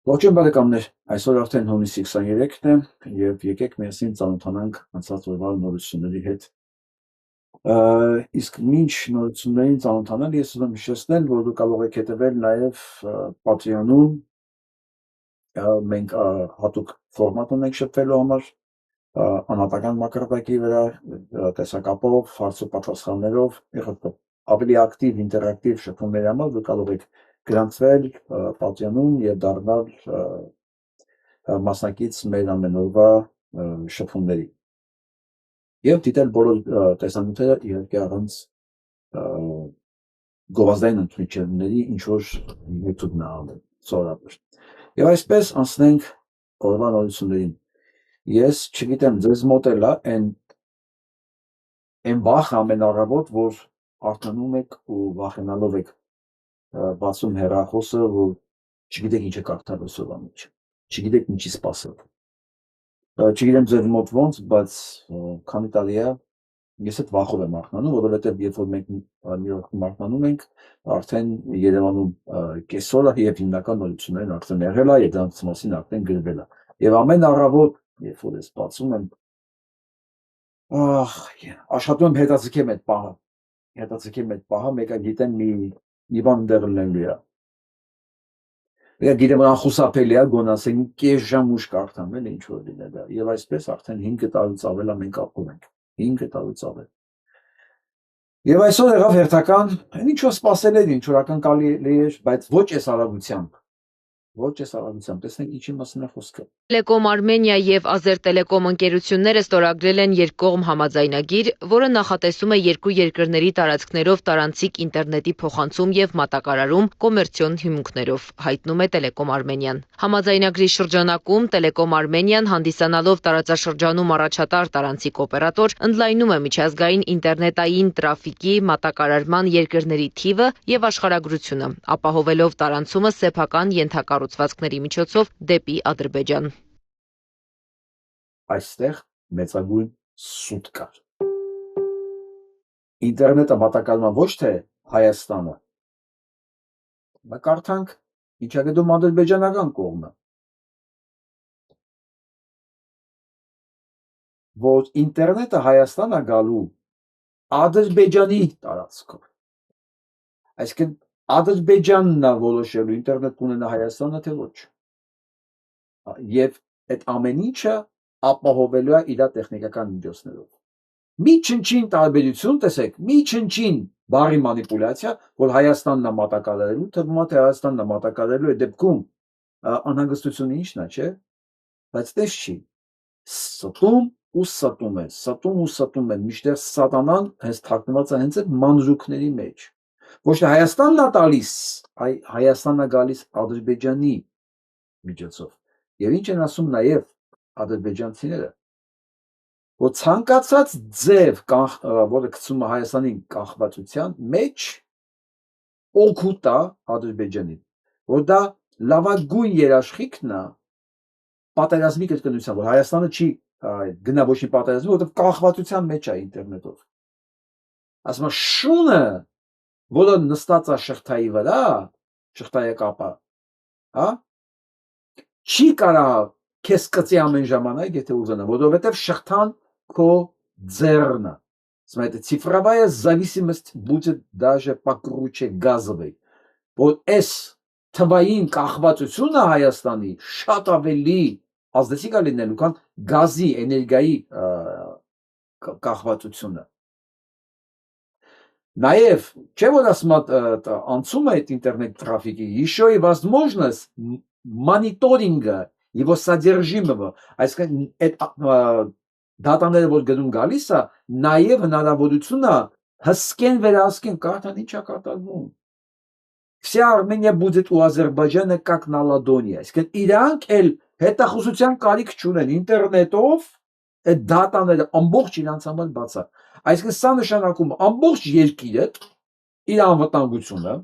Ողջույն բարեկամներ, այսօր արդեն հունիսի 23-ն է եւ եկեք միասին ծանոթանանք անցած օրվա նորությունների հետ։ Իսկ մինչ նորություններին ծանոթանալ, ես ուզում եմ հիշեցնել, որ դուք կարող եք հետևել նաեւ Patreon-ում, մենք հատուկ ֆորմատ ունենք շփվելու համար, անհատական մակարդակի վրա, տեսակապով, հարց ու պատասխաններով, ավելի ակտիվ, ինտերակտիվ շփումների համար դուք կարող եք գրանցվել Patreon-ում եւ դառնալ մասնակից մեր ամենօրվա շփումների եւ դիտել բոլոր տեսանյութերը իհարկե առանց գովազդային ընդմիջումների ինչ որ YouTube նայել սովորաբար։ Եվ այսպես անցնենք օրվա նորություններին։ Ես չգիտեմ ձեզ մոտ էլ է այն վախ ամեն առավոտ, որ արթնանում եք ու վախենալով եք բացում հեռախոսը, որ չգիտեք ինչ եք կարդալ այսօրվա մեջ, չգիտեք ինչի սպասել։ Չգիտեմ ձեր մոտ ոնց, բայց քանի տարի է ես այդ վախով եմ արթնանում, որովհետև երբ որ մենք Նյու Յորքում արթնանում ենք, արդեն Երևանում կեսօրը եւ հիմնական նորություններն արդեն եղել է եւ դրանց մասին արդեն գրվել է։ Եվ ամեն առավոտ, երբ որ ես բացում եմ, աշխատում եմ հետաձգեմ այդ պահը, մեկը գիտեմ մի բան դեռ լինելու է։ Գիտեմ անխուսափելի է, գոնե ասենք կես ժամ ուշ կարդամ էլ ինչ որ լինել է։ Եվ այսպես արդեն 5 տարուց ավել է մենք ապրում ենք։ 5 տարուց ավել։ Եվ այսօր եղավ հերթական, ինչ որ սпасել էր, ինչ որ ակնկալի էր, բայց ոչ այս արագությամբ, տեսնենք ինչի մասին է խոսքը։ Տելեկոմ Արմենիա եւ Ազերտելեկոմ ընկերությունները ստորագրել են երկկողմ համաձայնագիր, որը նախատեսում է երկու երկրների տարածքներով տարանցիկ ինտերնետի փոխանցում եւ մատակարարում կոմերցիոն հիմունքներով, հայտնում է Տելեկոմ Արմենիան։ Համաձայնագրի շրջանակում Տելեկոմ Արմենիան, հանդիսանալով տարածաշրջանում առաջատար տարանցիկ օպերատոր, ընդլայնում է միջազգային ինտերնետային տրաֆիկի մատակարարման երկրների թիվը եւ աշխարհագրությունը, ապահովելով տարանցումը սեփական ենթակառուցվածքների միջոցով դեպի Ադրբեջան։ Այստեղ մեծագույն սուտ կար։ Ինտերնետը մատակարարում ոչ թե Հայաստանը, կարդանք ինչա գտնում ադրբեջանական կողմը, որ ինտերնետը Հայաստան է գալու Ադրբեջանի տարածքով։ Այսինքն Ադրբեջանն է որոշելու ինտերնետ կունենա Հայաստանը թե ոչ։ Եվ այդ ամեն ինչը ապահովելու է իր տեխնիկական միջոցներով։ Մի չնչին տարբերություն տեսեք, մի չնչին բառի մանիպուլյացիա, որ Հայաստանն է մատակարարելու, թվում է թե Հայաստանն է մատակարարելու, այդ դեպքում անհանգստությունը ինչն է, չէ՞։ Բայց տես չի։ Ստում ու ստում է, մինչդեռ սատանան հենց թաքնված է հենց այդ մանրուքների մեջ։ Ոչ թե Հայաստանն է տալիս, այ Հայաստանն է գալիս Ադրբեջանի միջոցով։ Եվ ինչ են ասում նաև ադրբեջանցիները, որ ցանկացած ձև, որը գցում է Հայաստանին կախվածության մեջ, օգուտ է Ադրբեջանին, որ դա լավագույն երաշխիքն է պատերազմի կրկնության, որ Հայաստանը չի գնա ոչ մի պատերազմի, որովհետև կախվածության մեջ է ինտերնետով։ Ասում է շունը, որը նստած է շղթայի վրա, շղթայակապը, հա, չի կարող քեզ կծի ամեն ժամանակ, եթե ուզենա, որովհետև շղթան քո ձեռն է։ Смотрите, цифровая зависимость будет даже покруче газовой. Вот այս թվային կախվածությունը Հայաստանի շատ ավելի ազդեցիկ է լինելու, քան գազի, էներգիայի կախվածությունը։ Նաև, չէ՞ որ ասում անցում է այդ ինտերնետ трафики, еще и возможность мониторинга его содержимого, այսինքն այդ դատաները որ գնում գալիս է, նաև հնարավորություն է հսկեն վերահսկեն, կարդան ինչ է կատարվում։ Вся Армения будет у Азербайджана как на ладони, այսինքն իրանք էլ հետախուզության կարիք չունեն ինտերնետով այդ դատաները ամբողջ իրանց համար բաց է։ Այսինքն սա նշանակում ամբողջ երկիրը իր անվտանգությունը,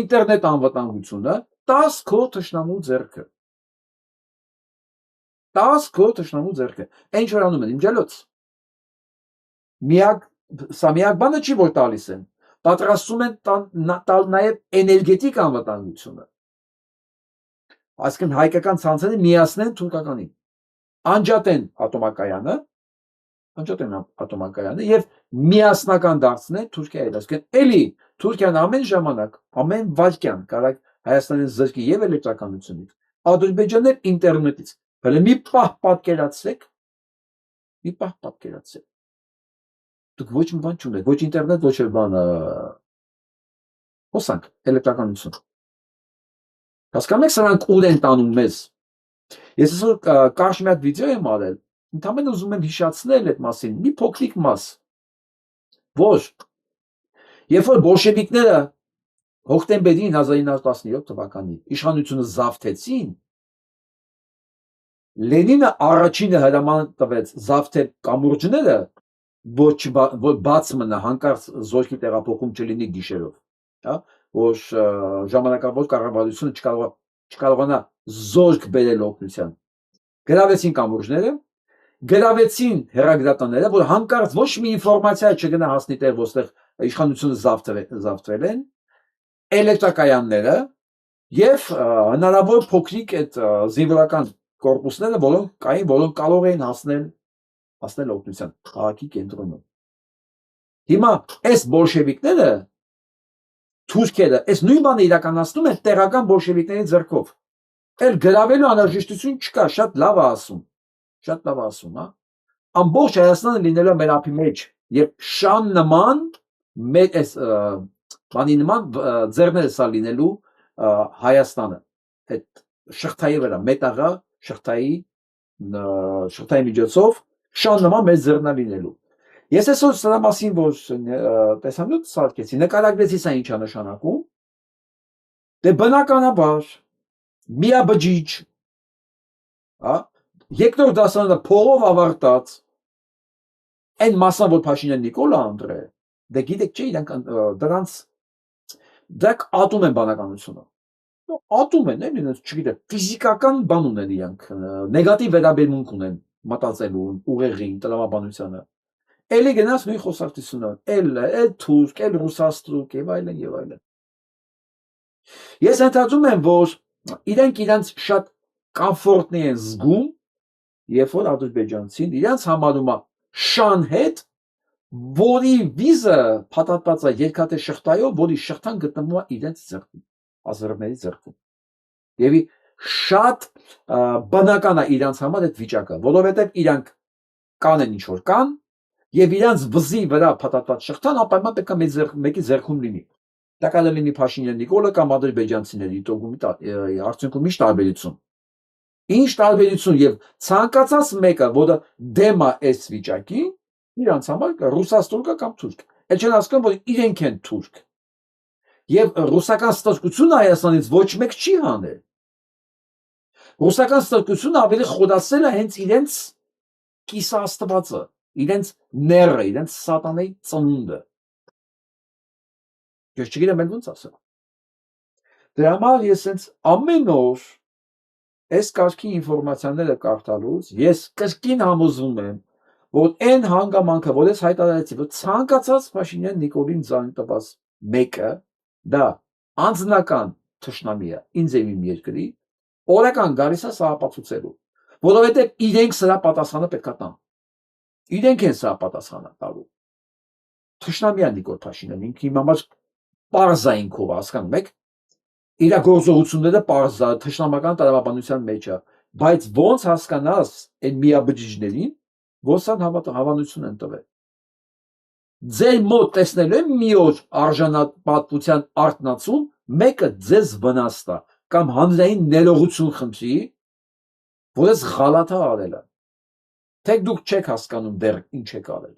ինտերնետ անվտանգությունը 10 քո թշնամու ձեռքը։ 10 քո թշնամու ձեռքը։ Ինչ որ անում են, իմջելոց։ Սա միակ բանը չի որ տալիս են, պատրաստում են տալ նաև էներգետիկ անվտանգությունը։ Այսինքն հայկական ցանցերը միացնեն թուրքականին, անջատեն ատոմակայանը եւ միասնական դարձնեն Թուրքիայի հետ։ Այսինքն էլի Թուրքիան ամեն ժամանակ, ամեն վայրկյան կարող Հայաստանին զրկի եւ էլեկտրականությունից, Ադրբեջանն էլ ինտերնետից։ Հələ մի պահ պատկերացրեք, դուք ոչ մի բան չունեք, ոչ ինտերնետ, ոչ էլ բան, հոսանք, էլեկտրականություն։ Հասկանում եք սրանք ուր են տանում մեզ։ Ես այսօր կարճ մի հատ վիդեո եմ արել, ընդհանրապես ուզում եմ հիշեցնել այդ մասին, մի փոքրիկ մաս, որ երբ որ բոլշևիկները հոկտեմբերին 1917 թվականին իշխանությունը զավթեցին, Լենինը առաջինը հրաման տվեց զավթել կամուրջները, որ բաց մնա, հանկարծ զորքի տեղափոխում չլինի գիշերով, հա, որ ժամանակավոր կառավարությունը չկարողանա զորք բերել օգնության։ Գրավեցին կամուրջները, գրավեցին հեռագրատանները, որ հանկարծ ոչ մի ինֆորմացիա չգնա հասնի տեղ, որտեղ իշխանությունը զավթվել են, էլեկտրակայանները եւ հնարավոր փոքրիկ այդ զինվորական կորպուսները, որոնք կարող էին հասնել օգնության քաղաքի կենտրոնում։ Հիմա այս բոլշևիկները թուրքերը այս նույն բանը իրականացնում են տեղական բոլշևիկների ձեռքով։ Էլ գրավելու անհրաժեշտություն չկա, շատ լավ է ասում, հա։ Ամբողջ Հայաստանը լինելու է մեր ափի մեջ, եւ շան նման մեր այս բանի նման ձեռները սա լինելու Հայաստանը, այդ շղթայի վրա, մետաղա շղթայի միջոցով շան նման մեր ձեռնա լինելու։ Ես այսօր սրա մասին որ տեսանյութ սարքեցի, նկարագրեցի սա ինչ է նշանակում, դե բնականաբար միաբջիջ, հա, երկրորդ դասարանը փողով ավարտած այն մասան, որ Փաշինյան Նիկոլա Անդրե, դե գիտեք չէ, իրանք դրանք ատում են բանականությունը։ Ատում են, էլի, չգիտեմ, ֆիզիկական բան ունեն իրանք, նեգատիվ վերաբերմունք ունեն մտածելու, ուղեղին, տրամաբանությանը։ Էլի գնաց նույն խոսակցությունը, էլ թուրք, էլ ռուսաստրուկ եւ այլն եւ այլն։ Ես ընդհանրում եմ, որ իրանք շատ կոմֆորտնի են զգում, երբ որ ադրբեջանցին իրանք համարում է շան հետ, որի վիզը փաթաթված է երկաթի շղթայով, որի շղթան գտնվում է իրենց ձեռքում, ազերվների ձեռքում։ Եվ շատ բնական է իրանք համար այդ վիճակը, որովհետև իրանք կանեն ինչ որ կան, եւ իրանք վզի վրա փաթաթված շղթան ապայման պետք է մեկի ձեռքում լինի։ Դա կարող լինի Փաշինյան Նիկոլը կամ ադրբեջանցիների արդյունքում ինչ տարբերություն։ Ինչ տարբերություն եւ ցանկացած մեկը, որը դեմ է այս վիճակին, իրանք համար ռուսաստուրկը կամ թուրք։ Էլ չեն ասում, որ իրենք են թուրք։ Եվ ռուսական ստրկությունը Հայաստանից ոչ մեկ չի հանել։ Ռուսական ստրկությունը ավելի խորացել է հենց իրենց կիսաստվածը, իրենց ները, իրենց սատանայի ծնունդը։ Ես չգիտեմ ոնց ասեմ։ Դրա համար ես հենց ամեն օր այս կարգի ինֆորմացիաները կարդալուց ես կրկին համոզվում եմ, որ այն հանգամանքը, որ ես հայտարարեցի, որ ցանկացած Փաշինյան Նիկոլին ձայն տված մեկը դա անձնական թշնամի է ինձ եւ իմ երկրի, օրական գալիս է սա ապացուցելու, որովհետեւ իրենք սրա պատասխանը պետք է տան։ Իրենք են սա պատասխանը տալու։ Թշնամի է Նիկոլ Փաշինյանը, ինքը իմ համար պարզային քով հասկանում եք, իր գործողությունները պարզ է, թշնամական տրամաբանության մեջ է, բայց ոնց հասկանաս այն միաբջիջներին, որ սան հավանություն են տվել։ Ձեր մոտ տեսնելու եմ մի օր արժանապատվության արտնացում, մեկը ձեզ վնաստ է կամ հանրային ներողություն խնդրի, որ ես գալաթա արել է։ Թե դուք չեք հասկանում դեռ ինչ եք արել։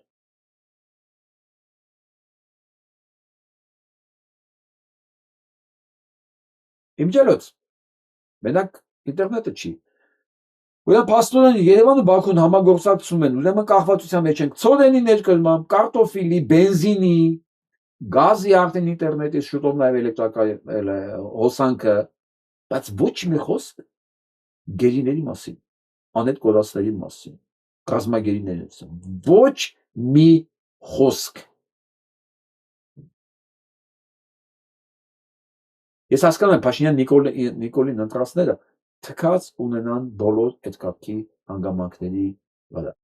Իմջելոց, մենակ ինտերնետը չի։ Ուրեմն փաստորեն Երևանը Բաքուն համագործակցում են, ուրեմն կախվածության մեջ են ցորենի ներկրմամբ, կարտոֆիլի, բենզինի, գազի արդեն ինտերնետի, շուտով նաև էլեկտրակայանի հոսանքը, բայց ոչ մի խոսք գերիների մասին, անետ կորածների մասին, ռազմագերիների մասին, ոչ մի խոսք։ Ես հասկանում եմ Փաշինյան Նիկոլին ընտրածները թքած ունենան բոլոր այդ կարգի հանգամանքների վրա։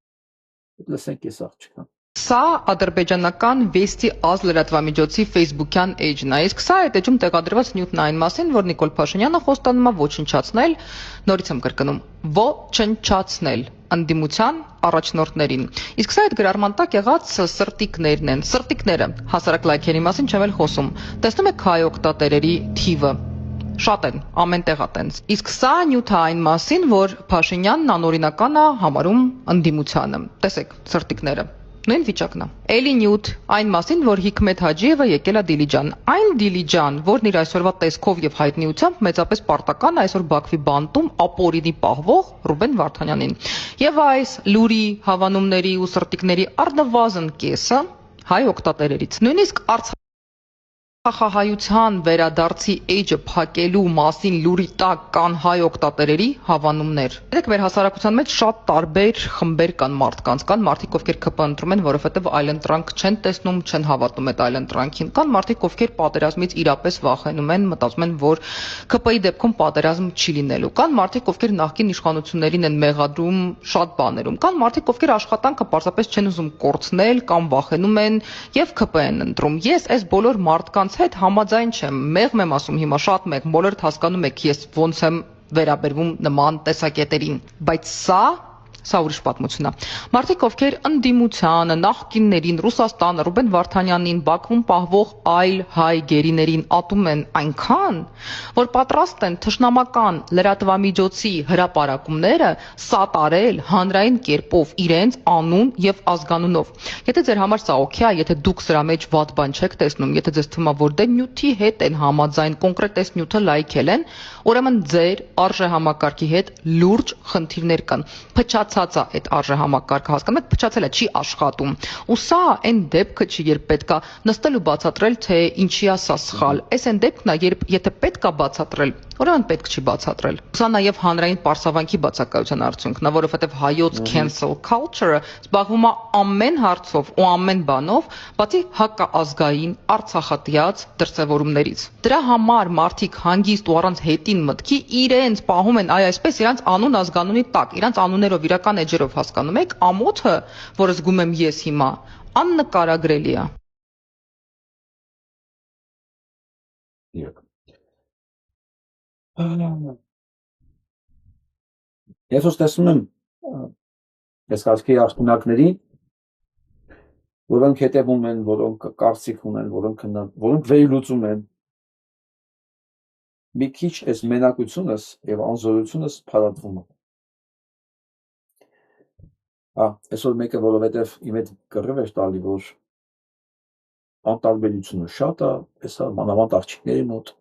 Լսենք այս աղջիկը։ Սա ադրբեջանական Վեստի Ազ լրատվամիջոցի Facebook-յան էջն է, իսկ սա այդ էջում տեղադրված նյութն այն մասին, որ Նիկոլ Փաշինյանը խոստանում է ոչնչացնել, նորից եմ կրկնում, ոչնչացնել ընդդիմության առաջնորդներին։ Իսկ սա այդ գրառման տակ եղած սրտիկներն են, սրտիկները, հասարակ լայքերի մասին չեմ էլ խոսում։ Տեսնում եք հայ օգտատերերի թիվը։ Շատ են, ամեն տեղա տենց։ Իսկ սա նյութը այն մասին, որ Փաշինյանն անօրինական է համարում ընդդիմությանը։ Տեսեք, սրտիկները։ Նույն վիճակն է։ Էլի նյութ այն մասին, որ Հիկմետ Հաջիևը եկել է Դիլիջան։ Այն Դիլիջան, որն իր այսօրվա տեսքով եւ հայտնիությամբ մեծապես պարտական է այսօր Բաքվի բանտում ապօրինի պահվող Ռուբեն Վարդանյանին։ Եվ այս լուրի հավանումների ու սրտիկների առնվազն կեսը հայ օգտատերերից։ Նույնիսկ Արցախահայության վերադարձի էջը փակելու մասին լուրի տակ կան հայ օգտատերերի հավանումներ։ Դեք մեր հասարակության մեջ շատ տարբեր խմբեր կան մարդկանց, կան մարդիկ, ովքեր ԿՊ ընտրում են, որովհետև այլընտրանք չեն տեսնում, չեն հավատում այդ այլընտրանքին։ Կան մարդիկ, ովքեր պատերազմից իրապես վախենում են, մտածում են, որ ԿՊ-ի դեպքում պատերազմ չի լինելու։ Կան մարդիկ, ովքեր նախկին իշխանություններին են մեղադրում շատ բաներում։ Կան մարդիկ, ովքեր աշխատանքը պարզապես չեն ուզում կորցնել կամ վախենում են եւ ԿՊ են ընտրում։ Ես այս բոլոր մարդկանց հետ համաձայն չեմ, մեղմ եմ ասում հիմա շատ մեղմ, բոլորդ հասկանում եք ես ոնց եմ վերաբերվում նման տեսակետերին, բայց սա ուրիշ պատմություն է։ Մարդիկ, ովքեր ընդդիմությանը, նախկիններին, Ռուսաստանը, Ռուբեն Վարդանյանին, Բաքվում պահվող այլ հայ գերիներին ատում են այնքան, որ պատրաստ են թշնամական լրատվամիջոցի հրապարակումները սատարել հանրային կերպով իրենց անուն եւ ազգանունով։ Եթե ձեր համար սա օքեյ է, եթե դուք սրա մեջ վատ բան չեք տեսնում, եթե ձեզ թվում է, որ դե նյութի հետ են համաձայն, կոնկրետ այս նյութը լայքել են, ուրեմն ձեր արժեհամակարգի հետ լուրջ խնդիրներ կան։ Փչացած է այդ արժեհամակարգը, հասկանում եք, փչացել է, չի աշխատում։ Ու սա այն դեպքը չի, երբ պետքա նստել ու բացատրել, թե ինչի է սա սխալ։ Այս այն դեպքն է, երբ եթե պետք է բացատրել, ուրեմն պետք չի բացատրել։ Սա նաև հանրային պարսավանքի բացակայության արդյունքն է, որովհետև հայոց cancel culture-ը զբաղվում է ամեն հարցով ու ամեն բանով, բացի հակաազգային արցախատյաց դրսևորումներից։ Դրա համար մարդիկ հանգիստ ու առանց հետին մտքի իրենց պահում են այսպես իրանց անուն ազգանունի տակ, իրանց անուններով, իրական էջերով, հասկանում եք, ամոթը, որը զգում եմ ես հիմա, աննկարագրելի է։ Ես ոս տեսնում եմ այս կարգի արդյունքների, որոնք հետևում են, որոնք կարծիք ունեն, որոնք վերլուծում են, մի քիչ այս մենակությունս եւ անզորությունս փարատվում է։ Այսօր մեկը որովհետեւ իմ հետ կռիվ էր տալի, որ անտարբերությունը շատ է, հեսա մանավանդ աղջիկների մոտ։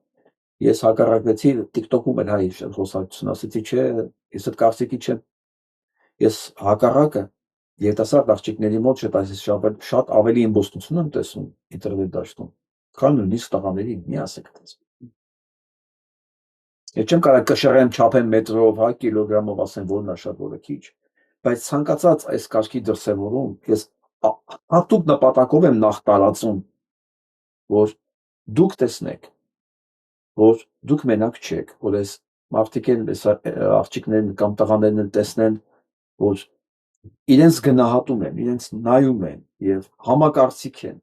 Ես հակառակվեցի TikTok-ում էլ հայ խոսակցություն, ասեցի չէ, ես այդ կարծիքի չեմ։ Ես հակառակը երիտասարդ աղջիկների մոտ շատ ավելի իմբոստություն եմ տեսնում ինտերնետ դաշտում, քան նույնիսկ տղաների, մի ասեք այդպես։ Ես չեմ կարող կշռեմ, չափեմ մետրով, կիլոգրամով ասեմ, որն է շատ, որը քիչ, բայց ցանկացած այս կարգի դրսևորում, ես հատուկ նպատակով եմ նախ տարածում, որ դուք տեսնեք, որ դուք մենակ չեք, որ այս մարդիկ են, այս աղջիկներն կամ տղաներն են տեսնեն, որ իրենց գնահատում են, իրենց նայում են եւ համակարծիք են,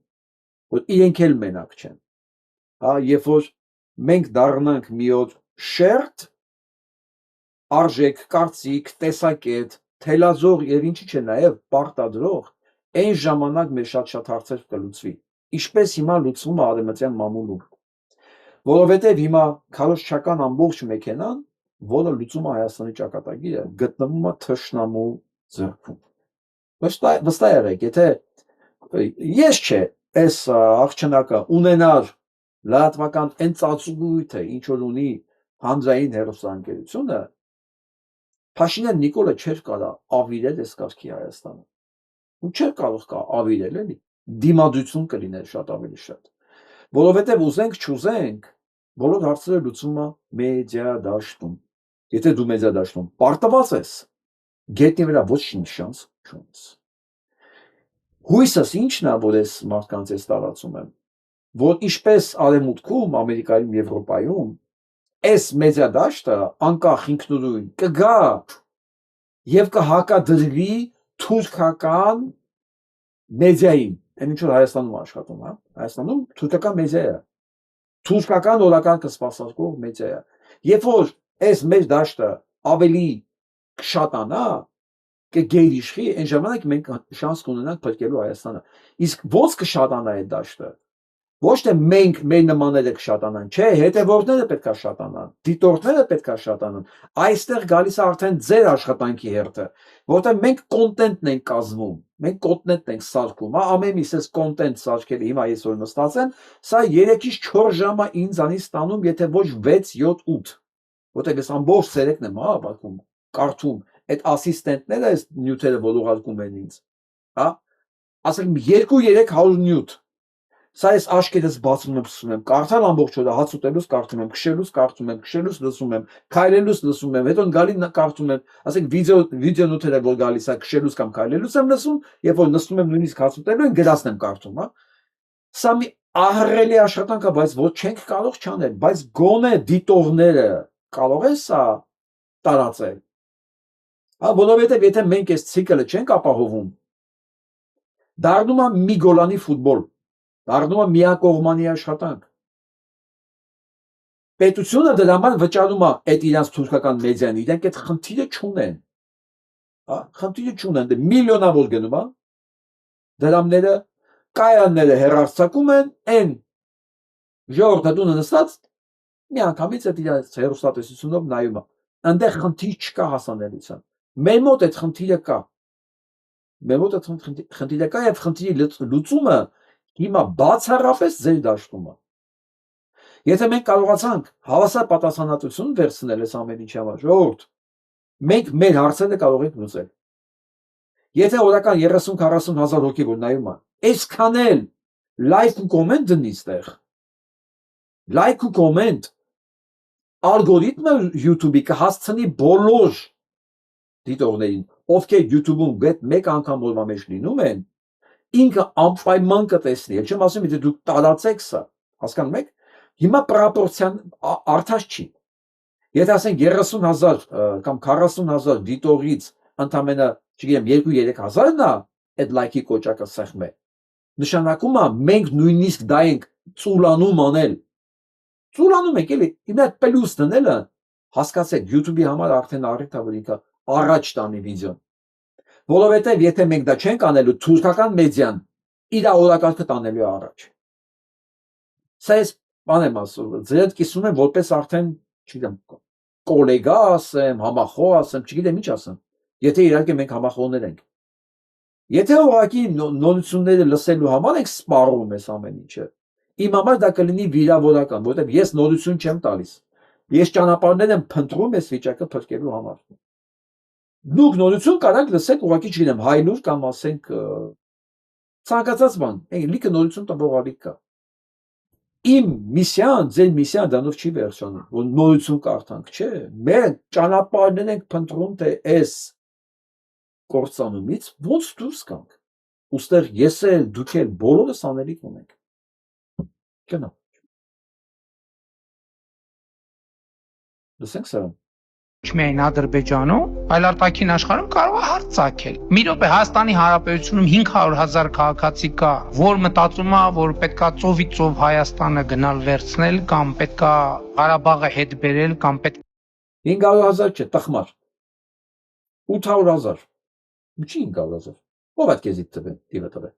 որ իրենք էլ մենակ չեն։ Երբ որ մենք դառնանք մի օր շերտ, արժեք, կարծիք, տեսակետ, թելազող եւ ինչի՞ չէ նաեւ պարտադրող, այն ժամանակ մեր շատ հարցեր կլուծվի։ Ինչպես հիմա լուծվում է արևմտյան մամուլում։ Որովհետեւ հիմա քարոզչական ամբողջ մեքենան, որը լուծում է Հայաստանի ճակատագիրը, գտնվում է թշնամու ձեռքում։ Վստահ եղեք, եթե ես չէ, այս աղջնակը ունենար լրատվական այն ծածուգույթը, ինչ որ ունի հանրային հեռուստաընկերությունը, Փաշինյան Նիկոլը չէր կարող ավիրել այս կարգի Հայաստանը։ Ու չէր կարող ավիրել, էլի։ Դիմադրություն կլիներ շատ ավելի շատ։ Որովհետև ուզենք չուզենք, բոլոր հարցերը լուծվում է մեդիա դաշտում։ Եթե դու մեդիա դաշտում պարտված ես, գետնի վրա ոչինչ շանս չունես։ Հույսս ինչն է, որ այս մարդկանց ես տարածում եմ, որ ինչպես Արևմուտքում, Ամերիկայում, Եվրոպայում այս մեդիա դաշտը անկախ ինքնուրույն կգա եւ կհակադրվի թուրքական մեդիային, այն ինչ որ Հայաստանում աշխատում, հա, Հայաստանում թուրքական մեդիա է, թուրքական օրական կսպասարկող մեդիա է, երբ որ այս մեր դաշտը ավելի կշատանա, կգերիշխի, այն ժամանակ մենք շանս կունենանք փրկելու Հայաստանը, իսկ ո՞նց կշատանա այդ դաշտը, ոչ թե մենք մեր նմանները կշատանան, չէ, հետևորդները պետքա շատանան, դիտորդները պետքա շատանան, այստեղ գալիս է արդեն ձեր աշխատանքի հերթը, որտեղ մենք կոնտենտն ենք կազմում, մենք կոնտենտն ենք սարքում, հա, ամեն միս էս կոնտենտ սարքել, հիմա ես որ նստած եմ, սա 3-ից 4 ժամ է ինձանից ստանում, եթե ոչ 6, 7, 8, որտեղ ես ամբողջ ցերեկն եմ, հա, բակում, կարդում, այդ ասիստենտները այս նյութերը որ ուղարկում են ինձ, հա, ասենք 2-300 նյութ Սա ես աչքերս բացում եմ, լսում եմ, կարդալ ամբողջ օրը, հաց ուտելուց կարդում եմ, քշելուց կարդում եմ, քշելուց լսում եմ, քայլելուց լսում եմ, հետո գալի կարդում եմ, ասենք վիդեո նոթերը որ գալիս է քշելուց կամ քայլելուց եմ լսում, երբ որ նստում եմ նույնիսկ հաց ուտելու են գրածն եմ կարդում, հա։ Սա մի ահռելի աշխատանք է, բայց ոչ չենք կարող չանել, բայց գոնե դիտողները կարող են սա տարածել։ Հա, որովհետև եթե մենք այս ցիկլը չենք ապահովում, դառնում է մի գոլանի ֆուտբոլ Դառնում է միակողմանի աշխատանք։ Պետությունը դրա համար վճարում է այդ իրանց թուրքական մեդիան, իրենք այդ խնդիրը չունեն։ Հա, խնդիրը չունեն, դե միլիոնավոր գնում է։ Դրամները, կայանները հեռարձակում են, այն ժողովրդը դունը նստած մի անգամից այդ իրանց հեռուստատեսությունով նայում է։ Այնտեղ խնդիր չկա հասանելիության։ Մեր մոտ այդ խնդիրը կա։ Մեր մոտ այդ խնդիրը կա եւ խնդիրի լուծումը Հիմա բացառապես ձեր դաշտում է։ Եթե մենք կարողացանք հավասար պատասխանատվություն վերցնել այս ամեն ինչի համար, ժողովուրդ, մենք մեր հարցերը կարող ենք լուծել։ Եթե օրական 30-40 հազար հոգի որ նայում է, այսքան էլ լայք ու կոմենտ դնի ստեղ։ Լայք ու կոմենտ ալգորիթմը YouTube-ի կհասցնի բոլոր դիտողներին, ովքեր YouTube-ում մեկ անգամ օրվա մեջ լինում են, ինքը անպայման կտեսնի, էլ չեմ ասում, եթե դուք տարածեք սա, հասկանում եք, հիմա պրոպորցիան արդած չի, եթե ասենք 30,000 կամ 40,000 դիտողից ընդամենը, չգիտեմ, 2-3 հազարն է, այդ լայքի կոճակը սեղմ է, նշանակում է, մենք նույնիսկ դա ենք ծուլանում անել, ծուլանում ենք, էլի, հիմա այդ պլյուս դնելը, հասկացեք, YouTube-ի համար արդեն առիթ է, որ ինքը առաջ տանի վիդեոն, Որովհետև եթե մենք դա չենք անելու, թուրքական մեդիան իր օրակարգը տանելու է առաջ։ Սա ես բան եմ ասում, ձեր կիսում եմ որպես արդեն, չգիտեմ, կոլեգա ասեմ, համախոհ ասեմ, չգիտեմ ինչ ասեմ, եթե իհարկե մենք համախոհներ ենք։ Եթե ուղղակի նորությունները լսելու համար ենք սպառում այս ամեն ինչը, իմ համար դա կլինի վիրավորական, որովհետև ես նորություն չեմ տալիս։ Ես ճանապարհներ եմ փնտրում այս վիճակը փրկելու համար։ Դուք նորություն կարաք լսեք ուղղակի չգիտեմ հայլուր կամ ասենք ցանկացած բան, լիքը նորություն տվող ալիք կա։ Իմ միսիան, ձեր միսիան դրանով չի վերջանում, որ նորություն կարդանք, չէ։ Մենք ճանապարհներ ենք փնտրում, թե այս կործանումից ոնց դուրս գանք։ Ոստեղ ես էլ, դուք էլ բոլորս անելիք ունենք։ Գնա։ Լսենք սա։ Ոչ միայն Ադրբեջանում, այլ արտաքին աշխարհում կարող է հարց ցակել։ Մի րոպե Հայաստանի Հանրապետությունում 500,000 քաղաքացի կա, որ մտածում է, որ պետքա ծովից ծով Հայաստանը գնալ վերցնել կամ պետքա Ղարաբաղը հետ բերել կամ պետք 500,000 չէ, տխմար։ 800,000։ Ինչի 500,000։ Ո՞վ այդ քեզի տվեն, դիվը տվե։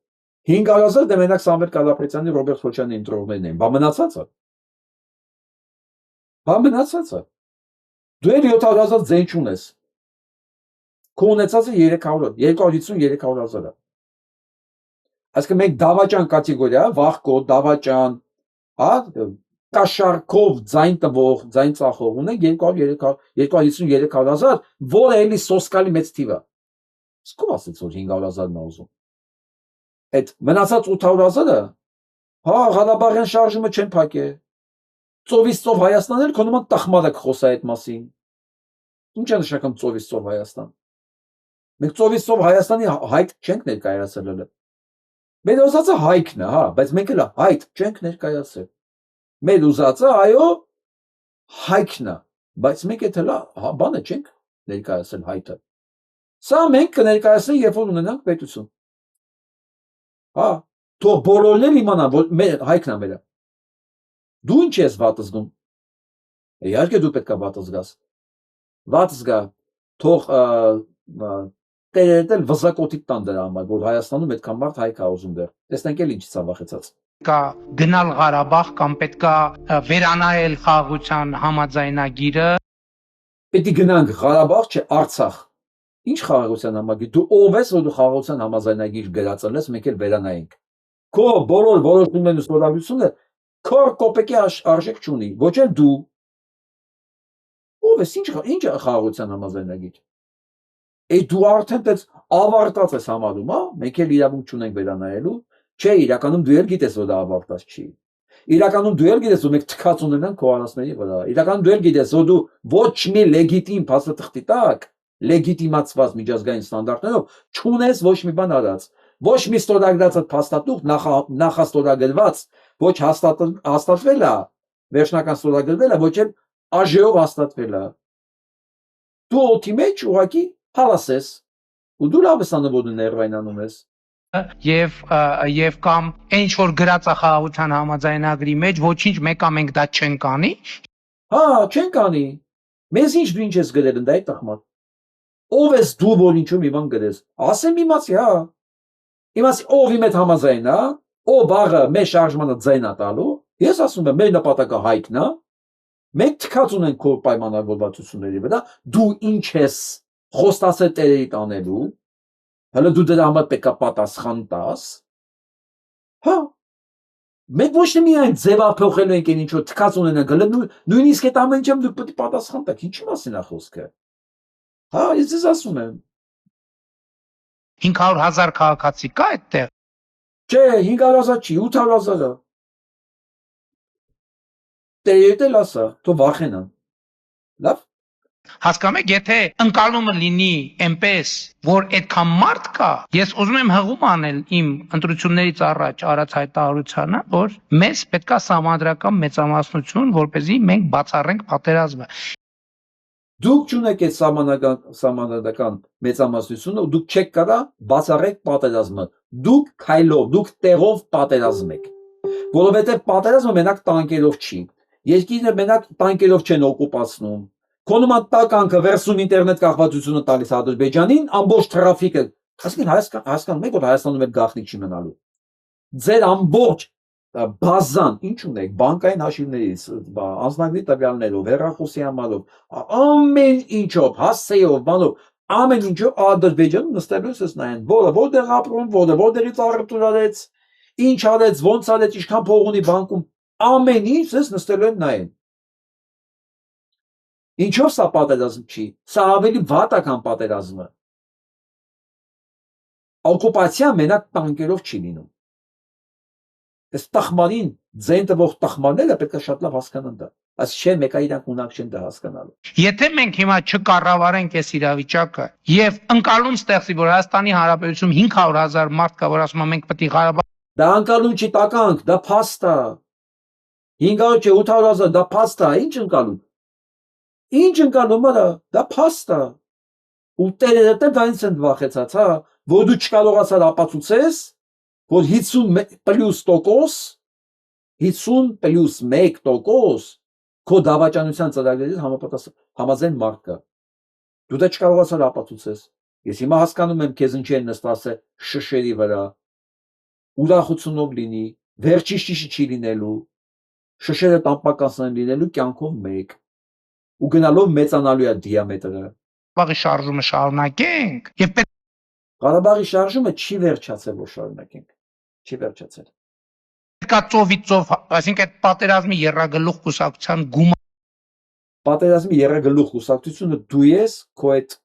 500,000 դե մենակ Սամվել Կարապետյանի, Ռոբերտ Խոչյանի ինտրողներն են։ Բա մնացածը։ Բա մնացածը։ Դու էլ 700,000 ձեն չունես։ Քո ունեցածը 300, 250-300,000 է։ Այսինքն մենք դավաճան կատեգորիա, վախկոտ, դավաճան, հա, կաշառքով ձայն տվող, ձայն ծախող ունենք 250-300,000, որը էլի սոսկալի մեծ թիվ է։ Իսկ ո՞վ ասեց որ 500,000-ն է ուզում։ Այդ մնացած 800,000-ը, հա, Ղարաբաղյան շարժումը չեն փակե։ Ծովից ծով Հայաստան էլ քո նման տխմարը կխոսա այդ մասին։ Ինչ է նշանակում ծովից ծով Հայաստան։ Մենք ծովից ծով Հայաստանի հայտ չենք ներկայացրել։ Մեր ուզածը հայքն է, հա, բայց մենք էլ հայտ չենք ներկայացրել։ Մեր ուզածը, այո, հայքն է, բայց մենք եթե բանը չենք ներկայացել հայտը։ Սա մենք կներկայացնենք, երբ որ ունենանք պետություն։ Հա, թող բոլորն իմանան, որ մեր հայքն է մերը։ Դու ինչ ես վատ զգում։ Իհարկե դու պետք է վատ զգաս։ Վատ զգա, թող տերերել վզակոտի տան դրա համար, որ Հայաստանում այդքան մարդ հայք է ուզում դեռ։ Տեսնենք էլ ինչից է վախեցած։ Կա գնալ Ղարաբաղ կամ պետքա վերանայել խաղաղության համաձայնագիրը։ Պետք է գնանք Ղարաբաղ, չէ Արցախ։ Ինչ խաղաղության համագիր։ Դու ով ես, որ դու խաղաղության համաձայնագիր գրածել ես, մենք էլ վերանայենք։ Քո բոլոր որոշումներն ու ստորագրությունը քո կոպեկի արժեք չունի, ոչ էլ դու։ Ով ես, ինչ խաղաղության համաձայնագիր։ Էй դու արդեն դες ավարտած ես համարում, հա, մենք էլ իրավունք չունենք վերանայելու, չէ, իրականում դու էլ գիտես, որ դա ավարտած չի։ Իրականում դու էլ գիտես, որ մենք թքած ունենանք քո արասների վրա։ Իրականում դու էլ գիտես, որ դու ոչ մի լեգիտիմ փաստաթղթի տակ, լեգիտիմացված միջազգային ստանդարտներով չունես ոչ մի բան արած, ոչ մի ստորագրած փաստաթուղթ նախաստորագրված, ոչ հաստատվել է, վերջնական ստորագրվել է, ոչ էլ ԱԺ-ով հաստատվել է։ Դու օդի մեջ ուղղակի հավաս ես, ու դու լավ ես անում, որ դու ներվայնանում ես։ Եվ կամ ինչ որ գրած է խաղաղության համաձայնագրի մեջ ոչինչ մեկա մենք դա չենք անի։ Հա, չենք անի։ Մեզ ինչ դու ինչ ես գրել ընդ այդ տխմատ։ Ով ես դու, որ ինչու մի բան գրես։ Ասեմ իմացի, հա։ Իմացի ով իմ հետ համաձայն է, ով բաղը մեր շարժմանը ձայն է տալու։ Ես ասում եմ, մեր նպատակը հայքն է։ Մենք թքած ունենք քո պայմանավորվածությունների վրա, դու ինչ ես խոստացել տերերիդ անելու, հələ դու դրա համար պետք է պատասխան տաս։ Հա։ Մենք ոչ թե միայն ձևափոխելու ենք այն ինչ որ թքած ունենանք, հələ նույնիսկ այդ ամեն ինչը դու պետք է պատասխան տաք։ Ինչի մասին է խոսքը։ Հա, ես ձեզ ասում եմ։ 500,000 քաղաքացի կա այդտեղ։ Չէ, 500,000 չի, 800,000 է։ Տերերիդ ասա, թող վախենան։ Լավ։ Հասկանում եք, եթե ընկալումը լինի այնպես, որ այդքան մարդ կա, ես ուզում եմ հղում անել իմ ընտրություններից առաջ արած հայտարարությանը, որ մեզ պետքա համանդրական մեծամասնություն, որպեսզի մենք բացառենք պատերազմը։ Դուք չունեք այդ սահմանադրական մեծամասնությունը, դուք չեք կարա բացառեք պատերազմը։ Դուք քայլով, դուք տեղով պատերազմ եք։ Որովհետև պատերազմը մենակ տանկերով չի։ Երկիրները մենակ տանկերով չեն օկուպացնում։ Քո նման տականքը վերսում ինտերնետ կախվածությունը տալիս Ադրբեջանին, ամբողջ թրաֆիկը, այսինքն հասկանում եք, որ Հայաստանում այդ գաղտնիք չի մնալու։ Ձեր ամբողջ բազան, ինչ ունեք, բանկային հաշիվներից, անձնագրի տվյալներով, հեռախոսի համարով, ամեն ինչով, հասցեով, բանով, ամեն ինչով Ադրբեջանը նստելու ես նայեն, որտեղ ապրում, որտեղից առևտուր արեց, ինչ արեց, ոնց արեց, ինչքան փող ունի բանկում, ամեն ինչ ես նստելու են նայեն։ Ինչով սա պատերազմ չի, սա ավելի վատ է, քան պատերազմը։ Օկուպացիա մենակ տանկերով չի լինում։ Այս տխմարին ձեն տվող տխմարները պետք է շատ լավ հասկանան դա։ Այս չէ մեկը իրանք ունակ չեն դա հասկանալու։ Եթե մենք հիմա չկառավարենք այս իրավիճակը եւ ընկալում ստեղծի, որ Հայաստանի Հանրապետությունում 500,000 մարդ կա, որ ասում են մենք պետք է Ղարաբաղ։ Դա ընկալում չի տականք, դա փաստ է։ 500 չէ 800,000 դա փաստ է, ինչ ընկալում։ Ինչ ընկալում է դա փաստ է։ Ու տերերը դրանից են վախեցած, հա, որ դու չկարողացար ապացուցես, որ 50+% 50+1% քո դավաճանության ծրագրերից համաձայն մարդ կա։ Դու դա չկարողացար ապացուցես։ Ես հիմա հասկանում եմ քեզ ինչի են նստացել շշերի վրա։ Ուրախությունով լինի, վերջի շիշը չի լինելու։ Շշերը տամպակասն են լինելու կյանքով մեկ։ Ու գնալով մեծանալու է դիամետրը։ Ղարաբաղի շարժումը շարունակենք եւ Ղարաբաղի շարժումը չի վերջացել, որ շարունակենք։ Չի վերջացել։ պետքա ծովից ծով, այսինքն այդ պատերազմի երրագլուխ կուսակցության գումա Պատերազմի երրագլուխ կուսակցությունը դու ես քո այդ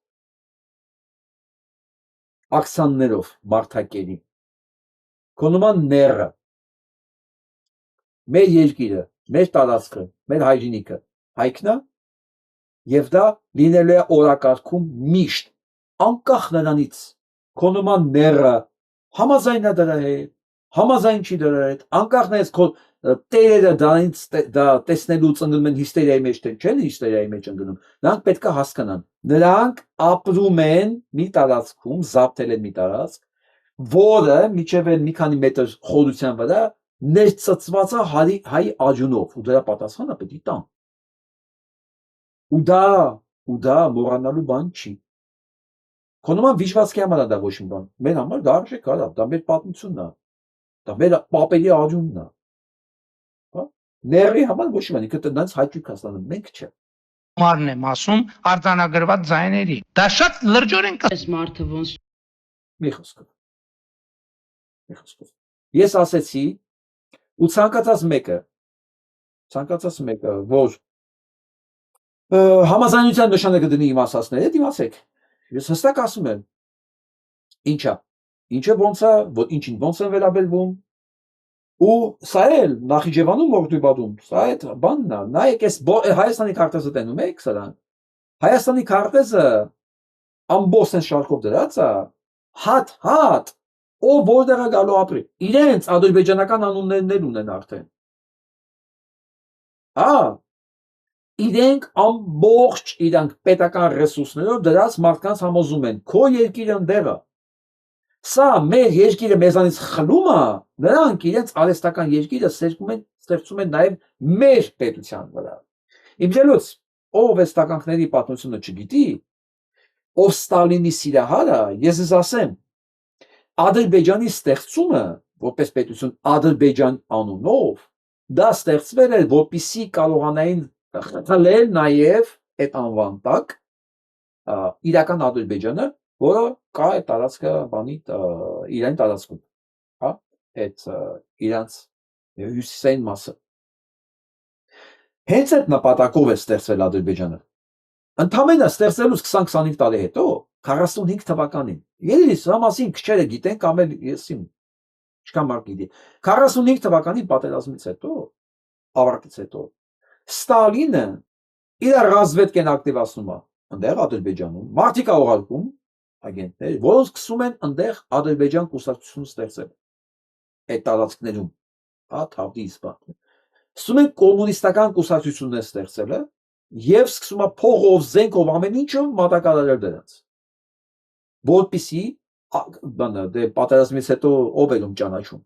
ակցիաներով մարդակերի։ Քո նման ները։ Մեր երկիրը, մեր տարածքը, մեր հայրենիքը, հայքն է, եւ դա լինելու է օրակարգում միշտ, անկախ նրանից, քո նման ները համաձայն է դրա հետ, համաձայն չի դրա հետ, անկախ նրանից քո տերերը դա տեսնելուց ընկնում են հիստերիայի մեջ, թե չեն հիստերիայի մեջ ընկնում, նրանք պետք է հասկանան, նրանք ապրում են մի տարածքում, զապթել են մի տարածք, որը միջև մի քանի մետր խորության վրա ներծծված է հայ աջունով, ու դրա պատասխանը պետք է տան։ Ու դա մոռանալու բան չի։ Քո նման վիճվածքի համար է դա ոչ մի բան։ Մեր համար դա արժեք արա, դա մեր պատմությունն է, դա մեր պապերի աջունն է։ Ների համար ոչ մի բան, ինքը դրանց հայճույք հաստանում, մենք չէ։ Մարն եմ ասում արձանագրված ձայների։ Դա շատ լրջորեն կա։ Այս մարդը ոնց Մի խոսքով։ Ես ասեցի ու ցանկացած մեկը, որ համաձայնության նշանը կդնի իմ ասածների հետ, իմացեք։ Ես հստակ ասում եմ։ Ինչը ոնց է, ինչին ոնց են վերաբերվում, ու սա էլ Նախիջևանում Մորդուբադում, սա այդ բանն է, նայեք այս Հայաստանի քարտեզը տենում եք սրան։ Հայաստանի քարտեզը ամբողջ են շարքով դրած է, հատ, ով որտեղ է գալու ապրի։ Իրենց ադրբեջանական անուններն էլ ունեն արդեն։ Իրենք ամբողջ իրանք պետական ռեսուրսներով դրած մարդկանց համոզում են, քո երկիրը ընդեղ է։ Սա մեր երկիրը մեզանից խլում է, նրանք իրենց արհեստական երկիրը ստեղծում են նաև մեր պետության վրա։ Իմջելուց, ով այս տականքների պատմությունը չգիտի, ով Ստալինի սիրահարը, ես ձեզ ասեմ, Ադրբեջանի ստեղծումը, որպես պետություն Ադրբեջան անունով, դա ստեղծվել է, որպեսզի կարողանային խթանել նաև այդ անվան տակ իրական Ադրբեջանը, որը կա այդ տարածքը իրան տարածքում, այդ իրանց հյուսիսային մասը։ Հենց այդ նպատակով է ստեղծվել Ադրբեջանը։ Ընդամենը ստեղծելուց 20-25 տարի հետո, 45 թվականին, երևի սա մասին քչերը գիտեն կամ էլ եսիմ, չկա մարդ գիտի, 45 թվականի պատերազմից հետո, ավարտից հետո, Ստալինը իր ռազմվետքեն ակտիվացնում է ընդեղ Ադրբեջանում, մարդիկ ուղարկում ագենտներ, որոնց սկսում են ընդեղ Ադրբեջան կուսակցություն ստեղծել այդ տարածքներում, թավդի իսպան։ Սկսում են կոմունիստական կուսակցություններ ստեղծելը եւ սկսում է փողով, զենքով ամեն ինչով մատակարարել դրանց։ Որպեսզի պատերազմից հետո ով է ճանաչում։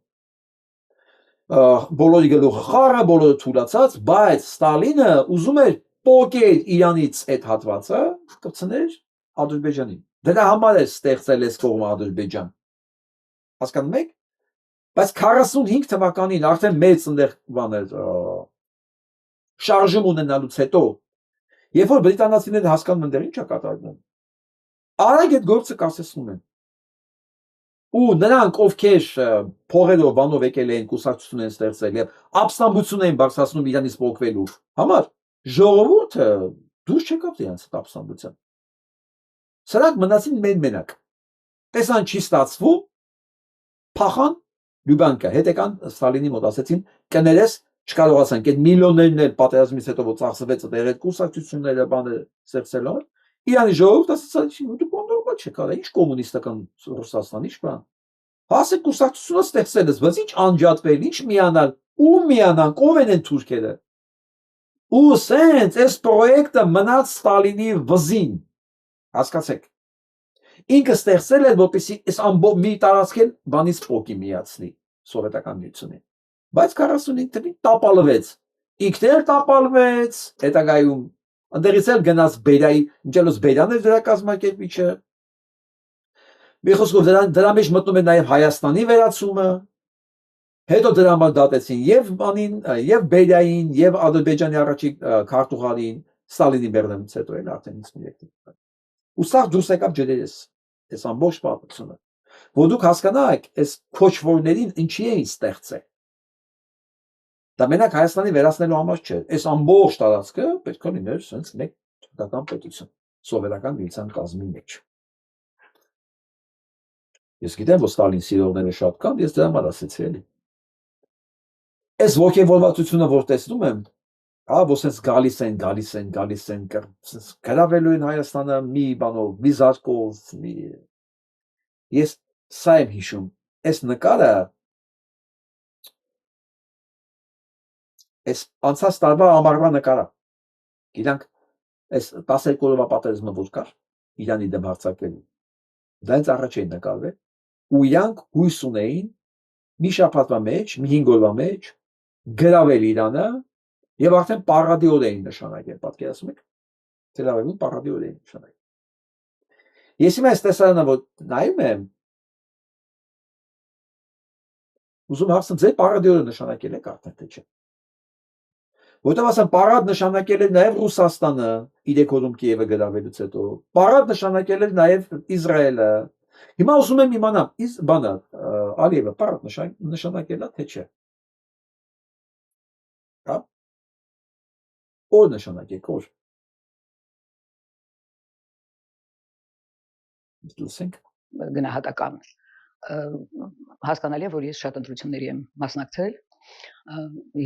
Բոլորի գլուխը խառը, բոլորը թուլացած, բայց Ստալինը ուզում էր պոկել Իրանից այդ հատվածը, կպցներ Ադրբեջանին։ Դրա համար է ստեղծել այս կողմը Ադրբեջան։ Հասկանում եք։ Բայց 45 թվականին արդեն մեծ ընդեղ բաներ շարժում ունենալուց հետո, երբ որ բրիտանացիները հասկանում են դեռ ինչ է կատարվում, արագ այդ գործը կասեցնում են։ Ու նրանք, ովքեր փողերով բանով եկել են կուսակցություն են ստեղծել եւ ապստամբություն են բարձրացնում Իրանից փոխվելու համար, ժողովուրդը դուրս չեկավ իրենց ապստամբության։ Սրանք մնացին մենակ։ Տեսան չի ստացվում, փախան Լյուբանկա, հետեկան Ստալինի մոտ ասեցին, կներես չկարողացանք այդ միլիոններն էլ պատերազմից հետո որ ծախսվեց այդ կուսակցությունները բաները ստեղծելու, Իրանի ժողովուրդը ասաց, դու կոնդորբա չեք արա, ինչ կոմունիստական Ռուսաստան, ինչ բան։ Հասեք կուսակցությունը ստեղծելս, բայց ինչ անջատվել, ինչ միանալ, ում միանանք, ով են թուրքերը։ Ու սենց այս պրոյեկտը մնաց Ստալինի վզին, հասկացեք։ Ինքը ստեղծել էր, որպեսզի այս ամբողջ մի տարածքել բանից փոկի միացնի սովետական միությունին։ Բայց 45 թվականին տապալվեց։ Ինքն էլ տապալվեց, հետագայում ընդերից էլ գնաց Բերայի, ինչելուց Բերան էր դրա կազմակերպիչը։ Մի խոսքով դրա մեջ մտնում է նաև Հայաստանի վերացումը, հետո դրա համար դատեցին եւ բանին, եւ Բերային, եւ Ադրբեջանի առաջին քարտուղարին, Ստալինի բեռնելուց հետո էլ արդեն 53։ Ու սա դուրս եկավ ջրերես, այս ամբողջ պատմությունը, որ դուք հասկանաք, այս քոչվորներին ինչի էին ստեղծել։ Դա մենակ Հայաստանի վերացնելու համար չէ, այս ամբողջ տարածքը պետք է լիներ sense մեկ թուրքական պետություն, սովետական միության կազմի մեջ։ Ես գիտեմ, որ Ստալին սիրողները շատ կան, ես դրա համար ասեցի էլի։ Այս ոգևորվածությունը, որ տեսնում եմ, որ sense գալիս են, գրավելու են Հայաստանը մի բանով, մի զարկով, ես սա եմ հիշում, այս նկարը Այս անցած տարվա ամառվա նկարը։ Գիտենք, այս 12 օրվա պատերազմը որ կար, Իրանի դեմ հարձակվելու։ Դա ինձ առաջ էին նկարվել, ու իրանք հույս ունեին մի շաբաթվա մեջ, մի 5 օրվա մեջ գրավել Իրանը եւ արդեն պարադի օր էին նշանակել, պատկերացնում եք։ Թել Ավիվում պարադի օր էին նշանակել։ Ես հիմա այս տեսարանը որ նայում եմ, ուզում հարցնեմ, ձեր պարադի օրը նշանակել եք արդեն թե չէ։ Որտեղ ասեմ, պարադ նշանակել է նաև Ռուսաստանը, 3 օրում Կիևը գրավելուց հետո։ Պարադ նշանակել է նաև Իսրայելը։ Հիմա ուզում եմ իմանամ, բանը Ալիևը պարադ նշանակել է թե չէ։ Հա։ Օր նշանակեք, օր։ Դուսենք գնահատական հասկանալի է, որ ես շատ ընտրությունների եմ մասնակցել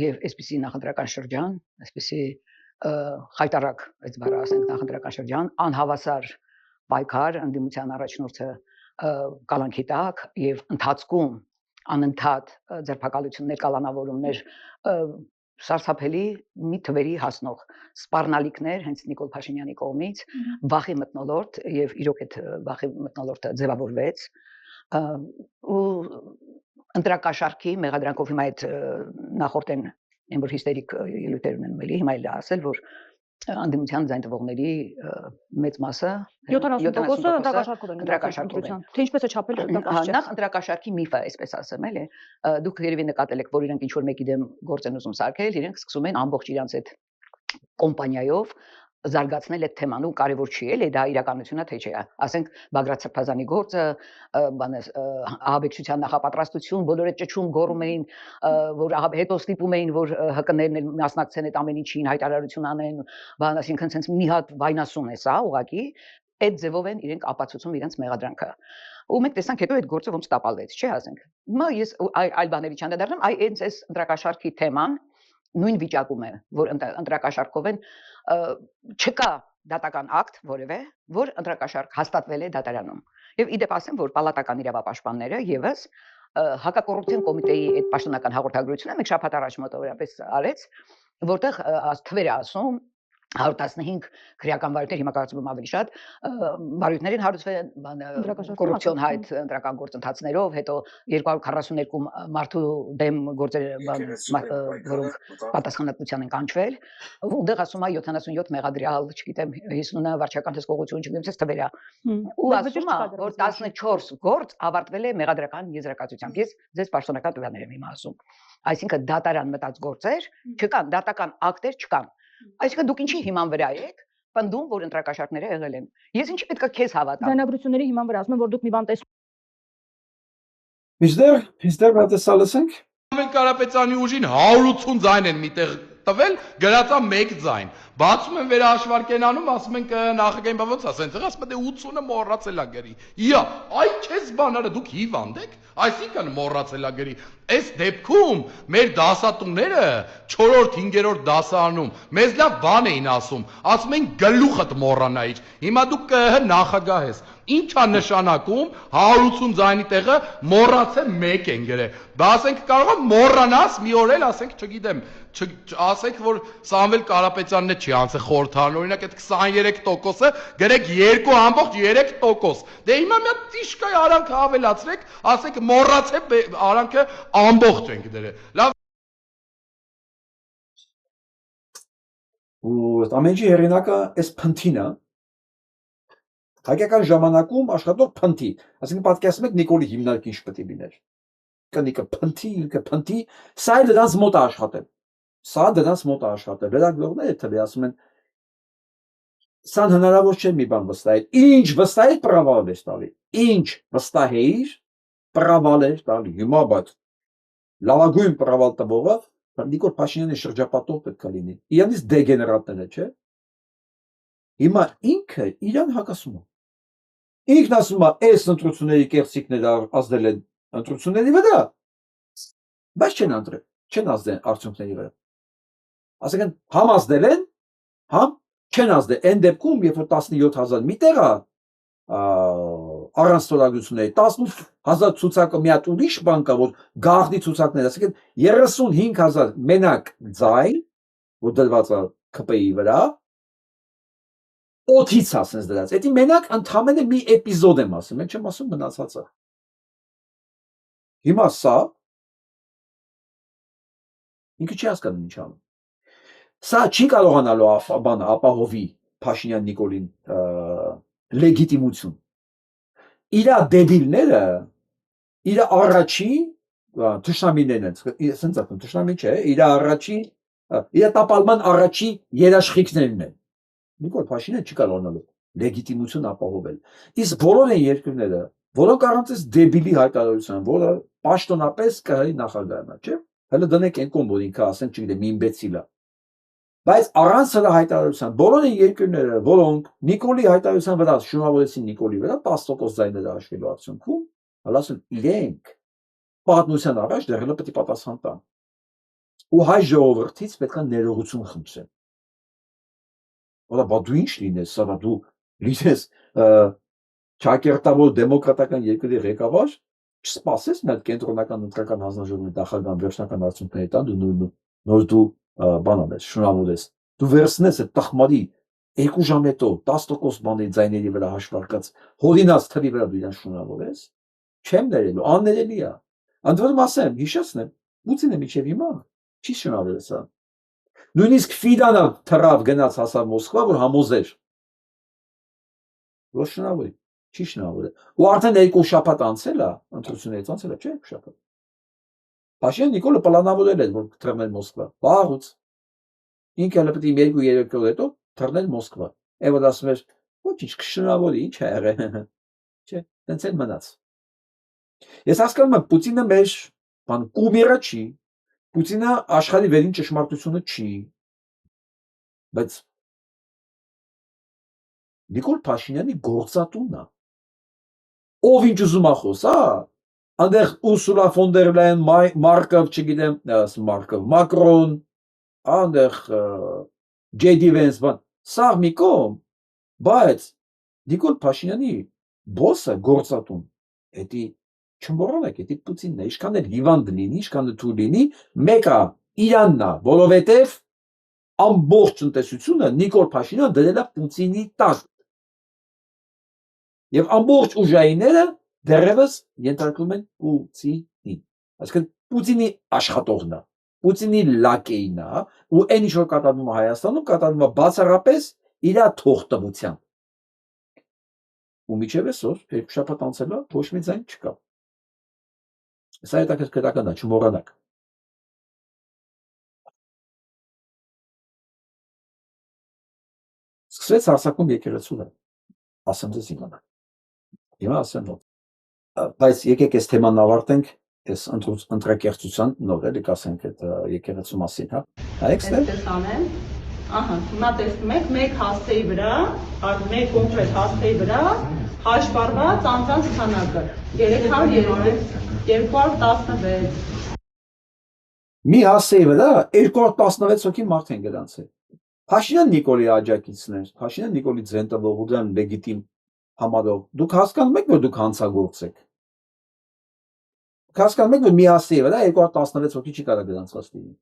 եւ այսպիսի նախընտրական շրջան, այսպիսի խայտարակ, այս բառը ասենք նախընտրական շրջան, անհավասար պայքար ընդդիմության առաջնորդը կալանքի տակ եւ ընթացքում անընդհատ ձերբակալություններ, կալանավորումներ սարսափելի մի թվերի հասնող սպառնալիքներ հենց Նիկոլ Փաշինյանի կողմից վախի մթնոլորտ եւ իրոք այդ վախի մթնոլորտը ձևավորվեց ու ընտրակաշարքի մեղադրանքով հիմա այդ նախորդեն այն որ հիստերիկ ելույթներ ունեն ելի հիմա էլ ասել որ անդիմության ձայն տվողների մեծ մասը 70%-ը ընտրակաշարքով են թե ինչպես է չափել նախ ընտրակաշարքի միֆը այսպես ասեմ էլի դուք երևի նկատել եք որ իրենք ինչ որ մեկի դեմ գործ են ուզում սարքել իրենք սկսում են ամբողջ իրանց այդ կոմպանիայով զարգացնել այդ թեման ու կարևոր չի էլի դա իրականությունն է թե չէ ասենք Բագրատ Սրբազանի գործը բանը ահաբեկչության նախապատրաստություն բոլորը ճճում գոռում էին որ հետո ստիպում էին որ ՀԿ-ներն էլ մասնակցեն այդ ամեն ինչին հայտարարություն անեն բան այսինքն sense մի հատ վայնասուն է սա ուղղակի այդ ձևով են իրենք ապացուցում իրենց մեղադրանքը ու մենք տեսանք հետո այդ գործը ոնց տապալվեց չէ ասենք հիմա ես այլ բաների չանդրադառնամ այս ընտրակաշարքի թեման նույն վիճակում է որ ընտրակաշարքով են չկա դատական ակտ որևէ որ ընտրակաշարք հաստատվել է դատարանում եւ իդեպ ասեմ որ պալատական իրավապաշտպանները եւս հակակոռուպցիոն կոմիտեի այդ պաշտոնական հաղորդագրությունը մեկ շաբաթ առաջ մոտավորապես արեց որտեղ թվեր է ասում 115 քրեական վարույթներ հիմա կարծում եմ ավելի շատ վարույթներին հարուցվել կոռուպցիոն հայտ ընտրական գործընթացներով հետո 242 մարդու դեմ գործեր որոնք պատասխանատվության են կանչվել ունդեղ ասում է 77 մեղադրյալ չգիտեմ 50-ը վարչական հսկողություն չգիտեմ ցես թվերա ու ասում է որ 14 գործ ավարտվել է մեղադրական եզրակացությամբ ես ձեզ պաշտոնական տվյալներ եմ հիմա ասում այսինքն դատարան մտած գործեր չկան դատական ակտեր չկան այսինքն դուք ինչի հիման վրա եք պնդում որ ընտրակաշարքները եղել են ես ինչի պետք է քեզ հավատամ Ձայնագրությունների հիման վրա ասում եմ որ դուք մի բան տեսնում Միստեր Մատեսալ ասենք Ամեն Կարապետյանի ուժին 180 ձայն են միտեղ տվել գրածա 1 ձայն բացում են վերահաշվարկենանում ասում են նախագահին բա ոնց ասեն ցեղը ասում է 80-ը մոռացել է գրի իա այ քեզ բանալը դուք հիվանդ եք այսինքն մոռացել է գրի այս դեպքում մեր դասատուները 4-րդ 5-րդ դասարանում մեզ լավ բան էին ասում են գլուխդ մոռանայիր հիմա դու ԿՀ նախագահ ես Ինչ է նշանակում 180 ձայնի տեղը մոռացել 1 են գրել։ Բա ասենք կարող է մոռանաս մի օր էլ ասենք, չգիտեմ, ասենք որ Սամվել Կարապետյանն է չի անցել խորհրդարան, օրինակ այդ 23%-ը գրեք 2.3%։ Դե հիմա մի հատ տիշկայ արանքը ավելացրեք, ասենք մոռացել արանքը ամբողջ ենք դրել։ Լավ ու ամենի հերինակը էս փնթին է Հայկական ժամանակում աշխատող փնթի, ասենք պատկերացնում եք Նիկոլի հիմնարկի ինչ պետք է լիներ։ Կնիկը փնթի, սա է դրանց մոտ աշխատել։ Սա դրանց մոտ աշխատել։ Վերագրողները թվի ասում են սա հնարավոր չէ մի բան վստահել։ Ինչ վստահել պրավալ է տալի։ Ինչ վստահեիր պրավալ է տալի։ Հիմա բայց լավագույն պրավալ տվողը Նիկոլ Փաշինյանի շրջապատով պետք է լինի։ Իրանից դեգեներատները, չէ։ Հիմա ինքը իրան հակասում է։ Ինքն ասում է, այս ընտրությունների կեղծիքները ազդել են ընտրությունների վրա, բայց չեն ընտրել, չեն ազդել արդյունքների վրա։ Ասենք համ ազդել են, համ չեն ազդել։ Այն դեպքում, երբ որ 17000 մի տեղ է առանց ստորագրությունների 18,000 ցուցակը մի հատ ուրիշ բան կա, որ գաղտնի ցուցակներ, ասենք 35,000 մենակ ձայն, որ դրված է ԿՊ-ի վրա, օթից ասենց դրած։ Էդի մենակ ընդամենը մի էպիզոդ եմ ասում, mən չեմ ասում մնացածը։ Հիմա սա ինքը չի հասկանում ինչ անում։ Սա չի կարողանալու ապահովի Փաշինյան Նիկոլին լեգիտիմություն։ Իր դեբիլները, իր առաջին թշնամիներն են, ասենց ասեմ, թշնամի չէ, իր առաջին, իր տապալման առաջի երաշխիքներն են։ Նիկոլ Փաշինյանը չի կարողանալու լեգիտիմություն ապահովել։ Իսկ բոլոր են երկրները, որոնք առանց այս դեբիլի հայտարարության, որը պաշտոնապես կհարի նախագահանա, չէ՞։ Հələ դնենք այն կոմ, որ ինքը ասենք, չգիտեմ, իմբեցիլ է։ Բայց առանց հրա հայտարարության բոլոր են երկրները, որոնք Նիկոլի հայտարարության վրա շնորհավորեցին Նիկոլի վրա 10% ձայները հաշվելու արդյունքում, հալասում իրենք պատմության առաջ դեռ պետք է պատասխան տան։ Ու հայ ժողովրդից պետք է ներողություն խնդրեն։ Որը դու ինչ լինես, սա դու լինես ճակերտավոր դեմոկրատական երկրի ղեկավար, չսպասես մի հատ կենտրոնական ընտրական հանձնաժողովի նախագահան վերջնական արդյունքների տան դու նոր դու բան անես, շնորհավորես։ Դու վերցնես այդ տխմարի 2 ժամ հետո 10% բանի ձայների վրա հաշվարկած հորինած թվի վրա դու իրան շնորհավորես, չեմ ներելու, աններելի է։ Ընդ որում ասեմ, հիշեցնեմ, Պուտինը միջև հիմա չի շնորհավորել սա։ Նույնիսկ Ֆիդանը թռավ գնաց հասավ Մոսկվա, որ համոզեր։ Ոչ շնորհավորի, չի շնորհավորել։ Ու արդեն 2 շաբաթ անցել է, ընտրություններից անցել է, չէ՞, 2 շաբաթ։ Փաշինյան Նիկոլը պլանավորել էր, որ թռներ Մոսկվա։ Վաղուց։ Ինքը հələ պետք է 2-3 օր հետո թռներ Մոսկվա։ Եվ որ ասում էր, ոչինչ կշնորհավորի, ինչ է եղել։ Չէ, տենց էլ մնաց։ Ես հասկանում եմ, Պուտինը մեր բան կումիրը չի։ Պուտինը աշխարհի վերին ճշմարտությունը չի։ Բայց Նիկոլ Փաշինյանի գործատունն է։ Ով ինչ ուզում է խոսա, այնտեղ Ուրսուլա ֆոն դեր Լայան, Մարկով, չգիտեմ, Մարկով, Մակրոն, այնտեղ Ջեյդի Վենս, բան, սա մի կողմ, բայց Նիկոլ Փաշինյանի բոսը գործատուն, էդի չմոռանաք, էդի Պուտինն է, ինչքան էլ հիվանդ լինի, ինչքան էլ թույլ լինի, մեկը իրանն է, որովհետև ամբողջ տնտեսությունը Նիկոլ Փաշինյանը դրել է Պուտինի տակ։ Եվ ամբողջ ուժայինները դեռևս ենթարկվում են Պուտինին։ Այսինքն Պուտինի աշխատողն է, Պուտինի լակեին է, ու այն ինչ որ կատարվում է Հայաստանում, կատարվում է բացառապես իր թողտվությամբ։ Ու միջև այսօր 2 շաբաթ անցել է, ոչ մի ձայն չկա։ Սա հետաքրքրական է, չմոռանաք։ Սկսվեց Արցախում եկեղեցու ասեմ ձեզ իմանալ։ Հիմա ասեմ ո՞տ։ Բայց եկեք այս թեման ավարտենք, այս ընտրակերտության նոր էլի կասենք այդ եկեղեցու մասին, հա։ Նայեք ստե։ Այսպես անեմ։ Ահա, հիմա տեսնում եք մեկ հաստեի վրա, մեկ կոնկրետ հաստեի վրա հաշվառված անձանց քանակը 216։ Մի հաստեի վրա 216 հոգի մարդ են գրանցել։ Փաշինյան Նիկոլի աջակիցներ, Փաշինյան Նիկոլի ձենտվող ու դրան լեգիտիմ համարող, դուք հասկանում եք, որ դուք հանցագործ եք։ Դուք հասկանում եք, որ մի հաստեի վրա 216 հոգի չի կարող գրանցված լինի։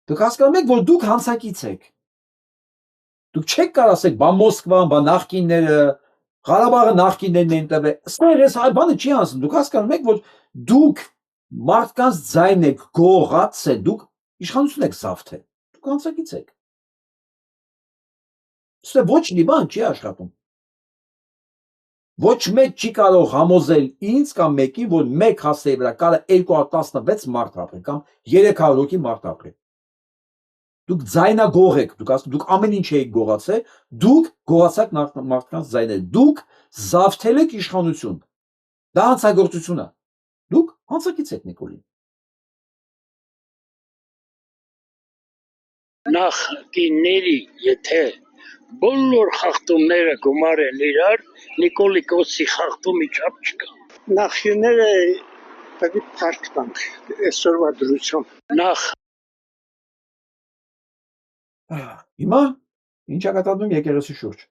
Դուք հասկանում եք, որ դուք հանցակից եք։ Դուք չեք կարող ասեք, բա Մոսկվան, բա նախկինները, Ղարաբաղը նախկիններն են տվել։ Ստեղ այս բանը չի ասում։ Դուք հասկանում եք, որ դուք մարդկանց ձայն եք գողացել, դուք իշխանություն եք զավթել։ Դուք հանցակից եք։ Ստե ոչ մի բան չի աշխատում։ Ոչ մեկ չի կարող համոզել ինձ կամ մեկին, որ մեկ հաստեի վրա կարող 216 մարդ ապրի կամ 300 հոգի մարդ ապրի։ Դուք ձայնագող եք, դուք ամեն ինչ եք գողացել, դուք գողացաք մարդկանց ձայները, դուք զավթել եք իշխանություն։ Դա հանցագործություն է։ Դուք հանցակից եք Նիկոլին։ Նախկինների, եթե բոլոր խախտումները գումար են իրար, Նիկոլի Կոսի խախտումի չափ չկա։ Նախկինները պետք է փառք տանք այսօրվա դրությամբ։ Հիմա ինչ է կատարվում եկեղեցի շուրջ։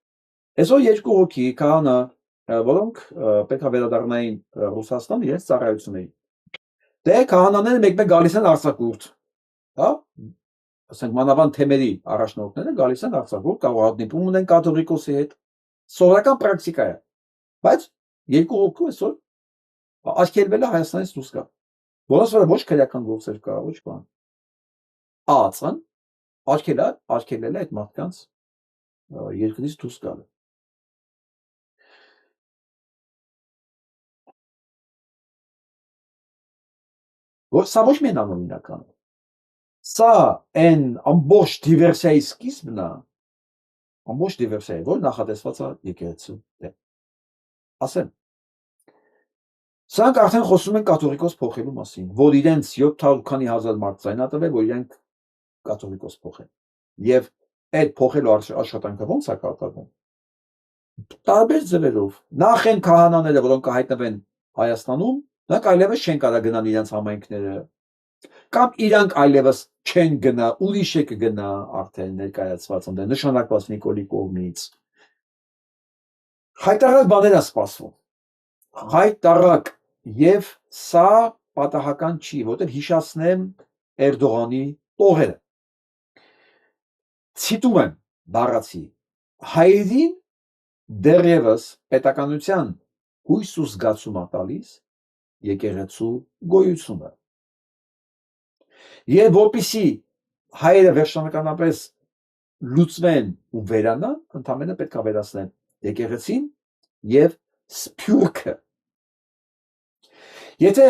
Այսօր 2 հոգի քահանա որոնք պետք է վերադառնային Ռուսաստան իրենց ծառայություններին։ Դե քահանաները մեկ-մեկ գալիս են արձակուրդ, հա, ասենք մանավանդ թեմերի առաջնորդները գալիս են արձակուրդ, կարող հանդիպում ունեն կաթողիկոսի հետ, սովորական պրակտիկա է, բայց երկու հոգու այսօր աշկելվել է Հայաստանից դուրս գա, որոնց վրա ոչ քրեական գործեր կա, ոչ բան, ԱԱՑ-ն աշկելել է այդ մարդկանց երկրից դուրս գալը։ Որ սա ոչ միայն անօրինական է, սա այն ամբողջ դիվերսիայի սկիզբն է, ամբողջ դիվերսիայի, որ նախատեսված է եկեղեցու դեմ։ Ասեմ, սրանք արդեն խոսում են կաթողիկոս փոխելու մասին, որ իրենց 700 քանի հազար մարդ ձայնատվել, որ իրենք կաթողիկոս փոխեն։ Եվ այդ փոխելու աշխատանքը ո՞նց է կատարվում։ Տարբեր ձևերով։ Նախ են քահանաները, որոնք հայտնվեն Հայաստանում, նրանք այլևս չեն կարող գնալ իրենց համայնքները, կամ իրանք այլևս չեն գնա, ուրիշը կգնա արդեն ներկայացված ընդ նշանակված Նիկոլի կողմից։ Հայտարարակ բաներ է սպասվում։ Հայտարարակ, եւ սա պատահական չի, որտեղ հիշացնեմ Էրդողանի տողերը։ Ցիտում եմ բառացի հայերին դեռևս պետականության հույս ու զգացում է տալիս եկեղեցու գոյությունը։ Եվ որպեսզի հայերը վերջնականապես լուծվեն ու վերանան, ընդհանրապես պետք է վերացնեն եկեղեցին եւ սփյուռքը։ Եթե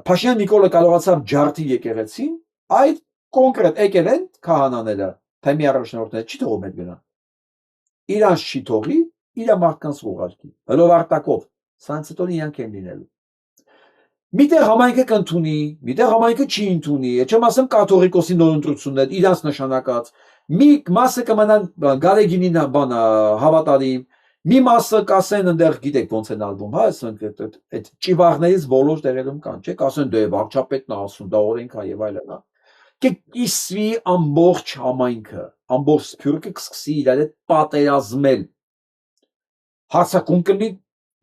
Փաշինյան Նիկոլը կարողացավ ջարդի եկեղեցին, այդ կոնկրետ եկել են քահանաները, թեմի առաջնորդները չի թողում այդ գնան։ Իրանց չի թողի, իր մարդկանց ուղարկի, հլով արտակով, սրանց հետո իրանք են լինելու։ Միտեղ համայնքը կընդունի, միտեղ համայնքը չի ընդունի, չեմ ասեմ կաթողիկոսի նորընտրություններ, իրանց նշանակած, մի մասը կմնան գարեգինի բանը հավատարիմ, մի մասը կասեն ընդեղ գիտեք ոնց են ալբում, հա, այդ ճիվաղներից բոլոր տեղերում կան, չէ՞, կասեն դե վարչապետն է ասում, դա օրենք է եւ այլն, հա։ Կիսվի ամբողջ համայնքը, ամբողջ սփյուռքը կսկսի իրար հետ պատերազմել։ Հարցակում կլինի,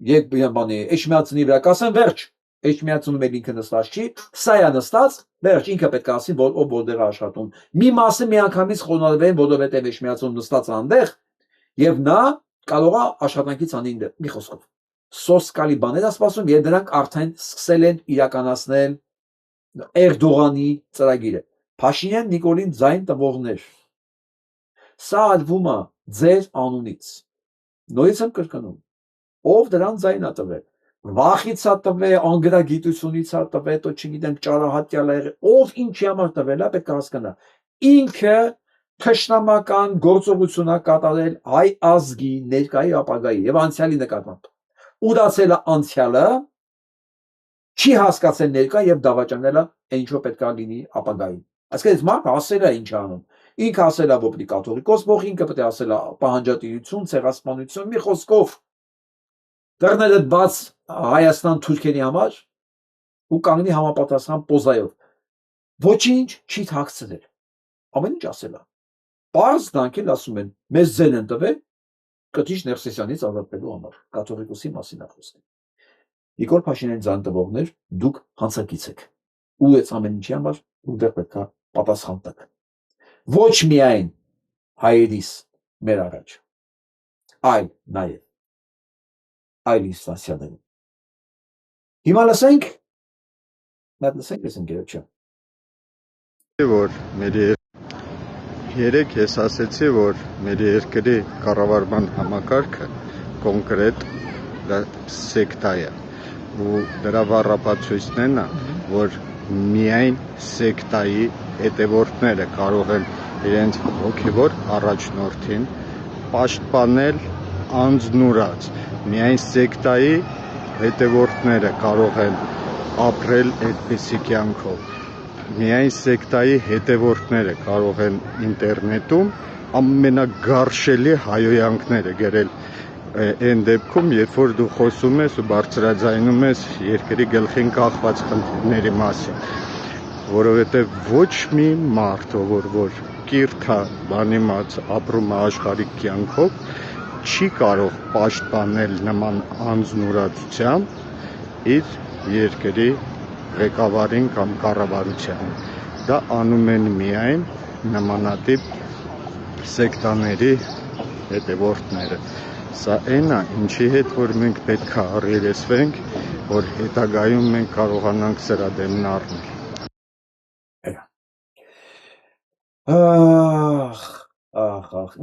երբ բանի Էջմիածնի վրա կասեն վերջ, Էջմիածնում էլ ինքը նստած չի, սա է նստած, վերջ ինքը պետք է ասի, որ ով որտեղ է աշխատում։ Մի մասը միանգամից խոնարհվեն, որովհետեւ Էջմիածնում նստած այնտեղ եւ նա կարող է աշխատանքից անին դեր, մի խոսքով։ Սոսկալի բաներ է սպասում եւ դրանք արդեն սկսել են իրականացնել Էրդողանի ծրագիրը։ Փաշինյան Նիկոլին ձայն տվողներ։ Սա ալվում է ձեր անունից։ Նույնիսկ եմ կրկնում։ Ով դրան ձայն է տվել։ Վախից է տվել, անգրագիտությունից է տվել, то չգիտեմ ճարահատյալ է, ով ինչի համար տվել է, պետք է հասկանա։ Ինքը թշնամական գործողություն է կատարել հայ ազգի ներկայի ապագայի եւ անցյալի նկատմամբ։ Ուրացել է անցյալը, չի հասկացել ներկա եւ դավաճանել է ինչու պետք է լինի ապագային։ Այսինքն մարդը ասել է ինչ անում։ Ինքը ասել է որ պետք է կաթողիկոս փոխի, ինքը պետք է ասել է պահանջատիրություն, ցեղասպանություն, մի խոսքով դռները բաց Հայաստան թուրքերի համար ու կանգնի համապատասխան պոզայով։ Ոչինչ չի թաքցրել։ Ամեն ինչ ասել է։ Պարզ դանկել ասում են, մեզ ձեն են տվել Կտիչ Ներսեսյանից ազատվելու համար, կաթողիկոսի մասին է խոսքը։ Նիկոլ Փաշինյանի ձայն տվողներ, դուք հանցակից եք։ Ու այս ամեն ինչի համար ուտեղ պետք է պատասխան տաք։ Ոչ միայն հայերիս մեր առաջ, այլ նաև այլ ինստանցիաներում։ Հիմա լսենք, այս ընկերոջը։ Որ մեր երեք ես ասեցի, որ մեր երկրի կառավարման համակարգը կոնկրետ սեկտա է ու դրա բառապացույցն է, որ միայն սեկտայի հետևորդները կարող են իրենց հոգևոր առաջնորդին պաշտպանել անձնուրաց, միայն սեկտայի հետևորդները կարող են ապրել այդպիսի կյանքով, միայն սեկտայի հետևորդները կարող են ինտերնետում ամենագարշելի հայոյանքները գրել այն դեպքում, երբ որ դու խոսում ես ու բարձրաձայնում ես երկրի գլխին կախված խնդիրների մասին, որովհետև ոչ մի մարդ, որ կիրթ է, բանիմաց ապրում է աշխարհիկ կյանքով, չի կարող պաշտպանել նման անձնուրացությամբ իր երկրի ղեկավարին կամ կառավարությանը։ Դա անում են միայն նմանատիպ սեկտաների հետևորդները։ Սա այն է, ինչի հետ որ մենք պետք է առերեսվենք, որ հետագայում մենք կարողանանք սրա դեմն առնել։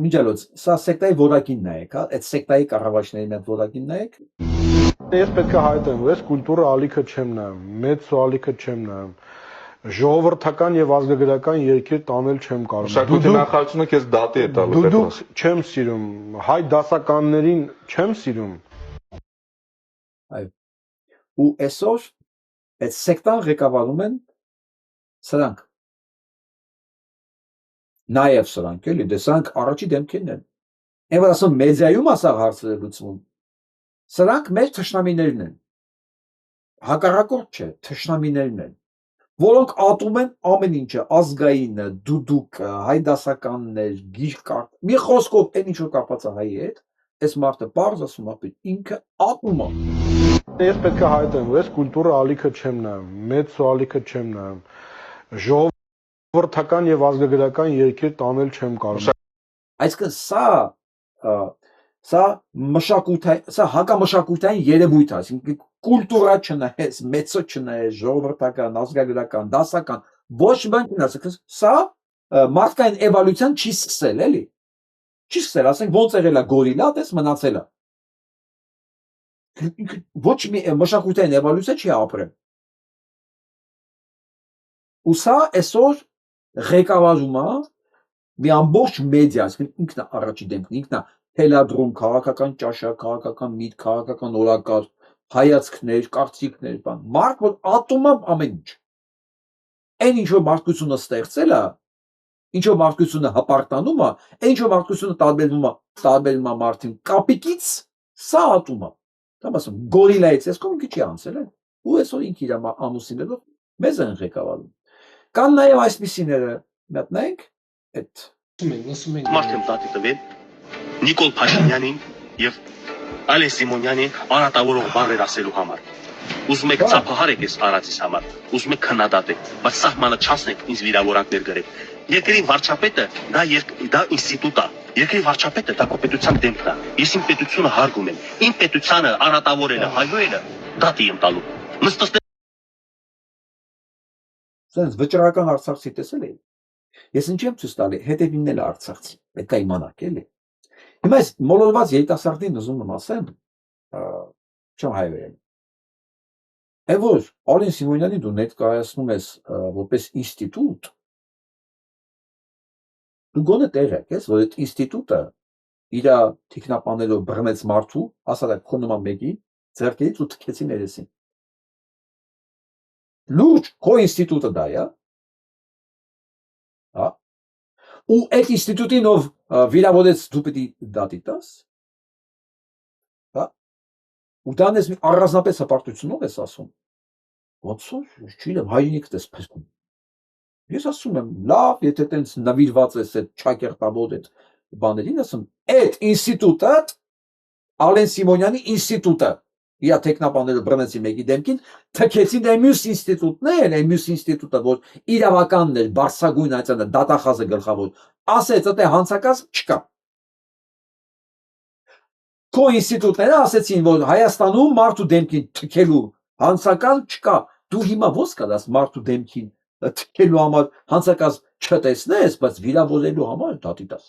Միջալոց, սա սեկտայի որակին նայեք, հա, այդ սեկտայի կառավարիչների հետ որակին նայեք։ Ես պետք է հայտնեմ, ես կուլտուրա ալիքը չեմ նայում, մեծո ալիքը չեմ նայում։ Ժողովրդական եւ ազգագրական երկիր տանել չեմ կարող։ Մշակույթի նախարարությունը քեզ դատի է տալու։ Դուք չեմ սիրում, հայ դասականներին չեմ սիրում։ Այո։ Ու այսօր այդ սեկտան ղեկավարում են սրանք։ Նաեւ սրանք էլի, դե սրանք առաջի դեմքերն են։ Այն որ ասում մեդիայում ասա հարցերը լուծվում։ Սրանք մեր թշնամիներն են։ Հակառակորդ չէ, թշնամիներն են, որոնք ատում են ամեն ինչը, ազգայինը, դուդուկը, հայ դասականներ, գիրկար, մի խոսքով այն ինչ որ կապված է հայի հետ, այս մարդը բարձ ասում է, ինքը ատում է։ Ես պետք է հայտնեմ, ես կուլտուրա ալիքը չեմ նայում, մեծո ալիքը չեմ նայում։ Ժողովրդական եւ ազգագրական երկիր տանել չեմ կարող։ Այսինքն սա մշակութային, սա հակամշակութային երևույթ է, այսինքն կուլտուրա չնայես, մեծո չնայես, ժողովրդական, ազգագրական, դասական, ոչ բան չնայես, սա մարդկային էվոլյուցիան չի սկսել, էլի։ Չի սկսել, ասենք ոնց եղել է գորիլա, դες մնացել է։ Ոչ մի մշակութային էվոլյուցիա չի ապրել։ Ու սա այսօր ղեկավարում է մի ամբողջ մեդիա, ինքն է առաջի դեմքն, ինքն է թելադրում քաղաքական ճաշակ, քաղաքական միտք, քաղաքական օրակարգ, հայացքներ, կարծիքներ, բան։ Մարդ որ ատում է ամեն ինչ։ Այն ինչ որ մարդկությունը ստեղծել է, ինչ որ մարդկությունը հպարտանում է, այն ինչ որ մարդկությունը տարբերվում է մարդին կապիկից, սա ատում է։ Դա ասում գորիլայից էս կողմ քիչ անցել է։ Ու այսօր ինքը իր ամուսիններով մեզ են ղեկավարում։ Կան նաև այսպիսիները, մտնենք այդ Մարտին տատի տվել Նիկոլ Փաշինյանին եւ Ալեն Սիմոնյանին անատավորող բառեր ասելու համար։ Ուզում եք ծափահարեք այս արածից համար, ուզում եք քննադատեք, բայց սահմանը չանցնեք ինձ վիրավորանքներ գրեք։ Երկրի վարչապետը դա ինստիտուտ է։ Երկրի վարչապետը դա պետության դեմքն է։ Ես իմ պետությունը հարգում եմ։ Իմ պետությանը անատավորելը, հայոյելը դատի եմ տալու։ Սենց վճռական արցախցի տեսել եք։ Ես ինչ եմ ցույց տալի, հետևինն էլ արցախցի։ Պետք է իմանաք էլի։ Հիմա այս մոլորված երիտասարդին ուզում եմ ասեմ, չեմ հայերեն։ Այն որ Ալեն Սիմոնյանին դու ներկայացնում ես որպես ինստիտուտ, դու գոնե տեղեք ես, որ այդ ինստիտուտը իր թիկնապանելով բռնեց մարդու, ասա դա քո նման մեկի ձեռքերից ու թքեցին երեսին։ Լուրջ քո ինստիտուտը դա է, հա։ Ու այդ ինստիտուտին ով վիրավորեց դու պետք է դատի տաս, հա։ Ու դանես մի առանձնապես հպարտությունով ես ասում։ Ոնց որ չգիտեմ, հայրենիքդ ես փրկում։ Ես ասում եմ, լավ, եթե տենց նվիրված ես այդ ճակերտավոր այդ բաներին, ասում, այդ ինստիտուտը Ալեն Սիմոնյանի ինստիտուտը իր տեխնապաները բռնեցին մեկի դեմքին, թքեցին այն մյուս ինստիտուտներ, այն մյուս ինստիտուտը, որ իրավականներ, բարձրագույն այցանը դատախազը գլխավոր, ասեց, այդ հանցակազմ չկա։ Քո ինստիտուտները ասեցին, որ Հայաստանում մարդու դեմքին թքելու հանցական չկա։ Դու հիմա ո՞նց կդաս մարդու դեմքին թքելու համար հանցակազմ չտեսնես, բայց վիրավորելու համար դատի տաս։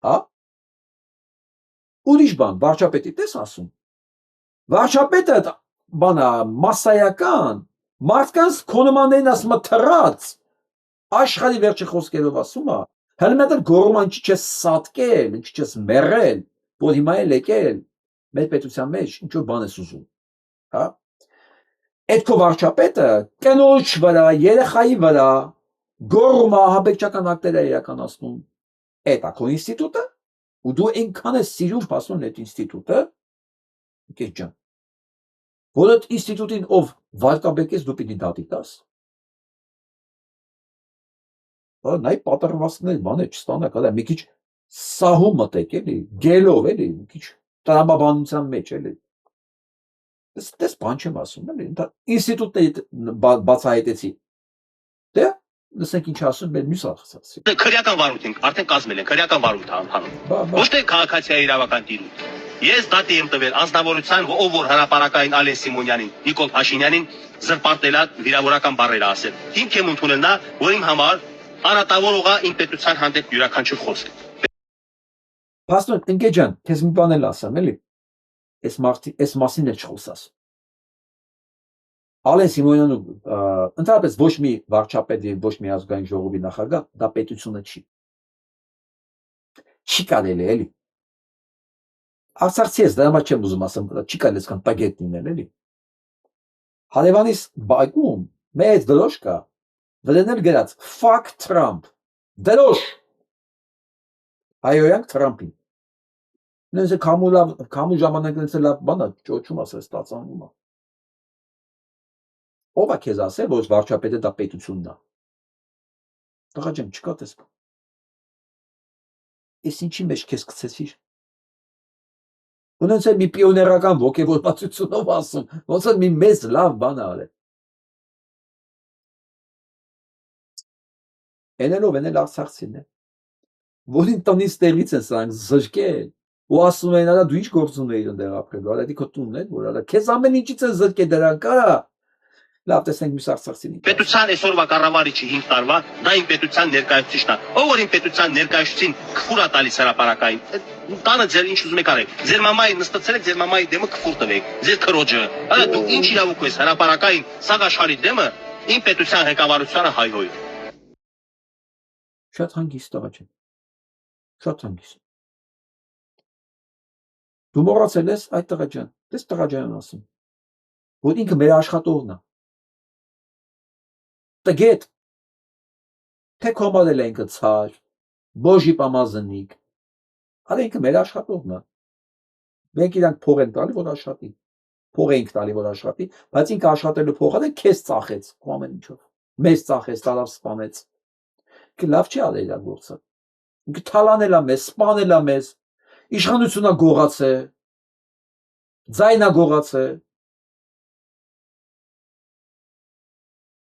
Հա։ Ուրիշ բան, վարչապետի տես ասում։ Վարչապետը բանա մասսայական, մարդկանց քոնոմաներին ասում է թռած, աշխարհի վերջի խոսքերով ասում է, հələ մետր գոռում ինչի չես սատկել, ինչի չես մեռել, որ հիմա էլ եկել, մեր պետության մեջ ինչ որ բան ես ուզում, հա։ Այդ քո վարչապետը կնոջ վրա, երեխայի վրա գոռում է, ահաբեկչական ակտեր է իրականացնում, այդ է քո ինստիտուտը, ու դու այնքան ես սիրում փաստորեն այդ ինստիտուտը, Կեջ ջան, որ այդ ինստիտուտին ով վարկաբեկես դու պիտի դատի տաս։ Նայ պատրվաստներ բան է չստանաք, հələ մի քիչ սահում մտեք էլի, գելով էլի, մի քիչ տրամաբանության մեջ էլի։ Դες բան չեմ ասում, էլի, ինստիտուտը բացահայտեցի։ Դե լսենք ինչ ասում մեր մյուս ախսացի։ Քրեական վարույթ ենք, արդեն կազմել են, քրեական վարույթ է ընթանում։ Ոչ թե քաղաքացիայի իրավական տիրույթ։ Ես դատի եմ տվել անձնավորության, ով որ հրապարակային Ալեն Սիմոնյանին, Նիկոլ Փաշինյանին զրպարտել է վիրավորական բառեր ասել։ Հիմք եմ ընդունել նա, որ իմ համար անատավորող է իմ պետության հանդեպ յուրաքանչյուր խոսք։ Պաստոր ընկեր ջան, քեզ մի բան էլ ասեմ, էլի։ Այս մասին էլ չխոսաս։ Ալեն Սիմոնյանը ընդհանրապես ոչ մի վարչապետ եւ ոչ մի ազգային ժողովի նախագահ դա պետությունը չի։ Չի կարելի էլի։ Արցախցի ես դա համար չեմ ուզում ասեմ, չի կարելի այսքան պագետ լինել էլի։ Հարևանիս բակում մեծ դրոշ կա, վրանել գրած fuck Trump։ Դրոշ։ Հայոյանք Թրամփին։ Նույնիսկ քամու ժամանակներից լավ բան է, ճոճում ասես ստացանում է։ Ով է քեզ ասել, որ վարչապետը դա պետությունն է։ Տղա ջան, չկա տես։ Ես ինչի մեջ քեզ գցեցիր։ Ոնց է մի պիոներական ոգևորվածությունով ասում, ոնց է մի մեծ լավ բան է արել։ Էնելով էնել արցախցին է։ Որին տնից տեղից են սրանք զրկել։ Ու ասում են, արա դու ինչ գործ ունեիր ընդեղ ապրելու, արա դի քո տունն է, որ արա քեզ ամեն ինչից են զրկել դրանք, արա։ Լավ տեսնենք մյուս արցախցին։ Պետության այսօրվա կառավարիչի 5 տարվա դա իմ պետության ներկայացուցիչն է։ Ով որ իմ պետության ներկայացուցին քֆուր է տալիս հրապարակային։ Տանը ձեր ինչ ուզում եք արեք։ Ձեր մամայի նստացել եք, ձեր մամայի դեմը քֆուր տվեք։ Ձեր քրոջը։ Արա դու ինչ իրավունք ես հրապարակային սաղ աշխարհի դեմը իմ պետության ղեկավարությանը հայհոյ։ Շատ հանգիստ տղա ջան։ Շատ հանգիստ։ Դու մոռացել ես այդ տղա ջան։ Դες տղա ջանն ասում։ Որ ինքը մեր աշխատողն է։ Տգետ, թե կոմադել է ինքը ծար, բոժի պամազնիկ, ale ինքը մեր աշխատողն է, մենք իրանք փող են տալի, որ աշխատի, փող ենք տալի, որ աշխատի, բայց ինքը աշխատելու փողը քեզ ծախեց, ու ամեն ինչով, մեզ ծախեց, տալավ սպանեց, ինքը լավ չի արել իր գործը, ինքը թալանել է մեզ, սպանել է մեզ, իշխանությունը գողացե, ձայնա գողացե,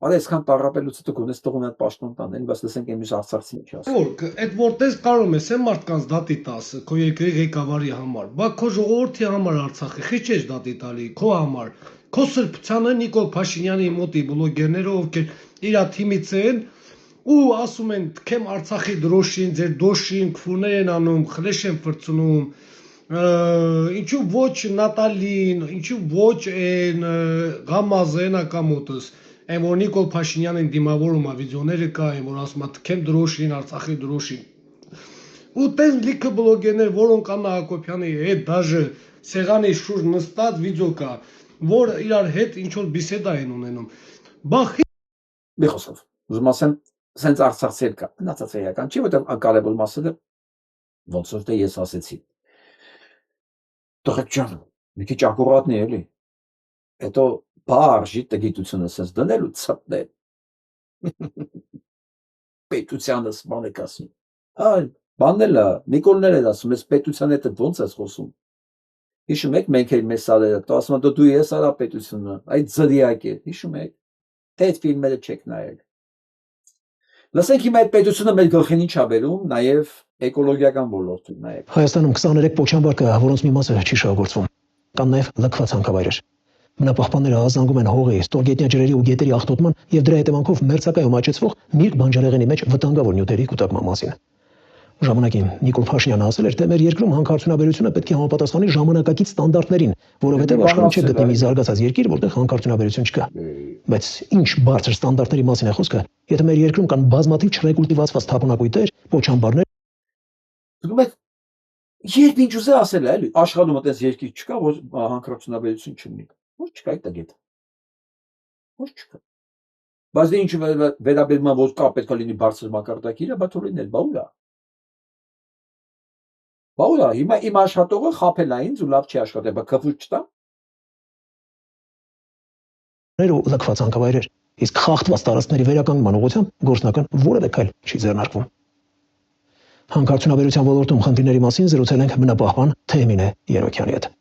Ալե այսքան տարապելուց հետո գոնես տղուն այդ պաշտոն տանեն, բայց լսենք εμείς արցախցի ինչ ասում։ Որ այդ որտես կարող ես այն մարդկանց դատի տաս քո երկրի ղեկավարի համար, բա քո ժողովրդի համար Արցախի քիչ ես դատի տալի, քո համար, քո սրբությանը Նիկոլ Փաշինյանի մոտի բլոգերները, ովքեր իր թիմից են ու ասում են թքեմ Արցախի դրոշին, ձեր դոշին, քֆուրներ են անում, խլեշ են ֆրցնում, ինչու ոչ Նատալին, ինչու ոչ այն Ղամազեն ակամոտս Այն որ Նիկոլ Փաշինյանին դիմավորում է վիդեոները կա, այն որ ասում է թքեմ դրոշին, Արցախի դրոշին։ Ու տես լիքը բլոգերներ, որոնք Աննա Հակոբյանի հետ դաժե սեղանի շուրջ նստած վիդեո կա, որ իրար հետ ինչ որ բիսեդա են ունենում։ Բախի Մի խոսքով, ուզում ասեմ, սենց արցախցիել կա, մնացած էական չի, որտեղ կարևոր մասը ոնց որ դե ես ասեցի։ Տղեկ ջան, մի քիչ ակուրատնի էլի։ Հետո Բարժի տգիտությունը սենց դնելու ծպնել։ Պետությանս բան եք ասում։ Այ, բանն էլ է, Նիկոլներ էր ասում, ես պետության հետ ոնց ես խոսում։ Հիշում եք մենք էլ մեզ սարերը, տո ասում են դու ես արա պետությունը, այդ զրիակ է, հիշում եք։ Թե այդ ֆիլմերը չեք նայել։ Լսենք հիմա այդ պետությունը մեր գլխին ինչ ա բերում, նաև էկոլոգիական ոլորտում նայեք։ Հայաստանում 23 փոքրամբար կա, որոնց մի մասը չի շահագործվում։ Կան նաև լքված հանքավայրեր։ Բնապահպանները ազանգում են հողի, ստորգետնյա ջրերի ու գետերի աղտոտման եւ դրա հետևանքով մերձակայում աճեցվող միրգ բանջարեղենի մեջ վտանգավոր նյութերի կուտակման մասին։ Ժամանակին Նիկոլ Փաշինյանը ասել էր, թե մեր երկրում հանքարդյունաբերությունը պետք է համապատասխանի ժամանակակից ստանդարտներին, որովհետեւ աշխարհում չի գտնի մի զարգացած երկիր, որտեղ հանքարդյունաբերություն չկա։ Բայց ինչ բարձր ստանդարտների մասին է խոսքը, եթե մեր երկրում կան բազմաթիվ չռեկուլտիվացված թափունակույտեր, փոչամբարներ։ Դուք եք երբ ինչ ուզե ասել է, էլի, աշխարհում այդպես երկիր չկա, որ հանքարդյունաբերություն չունի։ Ոչ չկա այդ տգետ։ Ոչ չկա։ Բայց դե ինչ վերաբերում է որ կա պետք է լինի բարձր մակարդակի, բա թող լինել, բա ուրա։ Բա ուրա, հիմա իմ աշխատողը խափել է ինձ ու լավ չի աշխատել, բա քֆուր չտա։ Ու լքված հանքավայրեր, իսկ խախտված տարածքների վերականգնման ուղղությամբ գործնական որևէ քայլ չի ձեռնարկվում։ Հանքարդյունաբերության ոլորտում խնդիրների մասին զրուցել ենք բնապահպան Թեհմինե Երոքյանի հետ։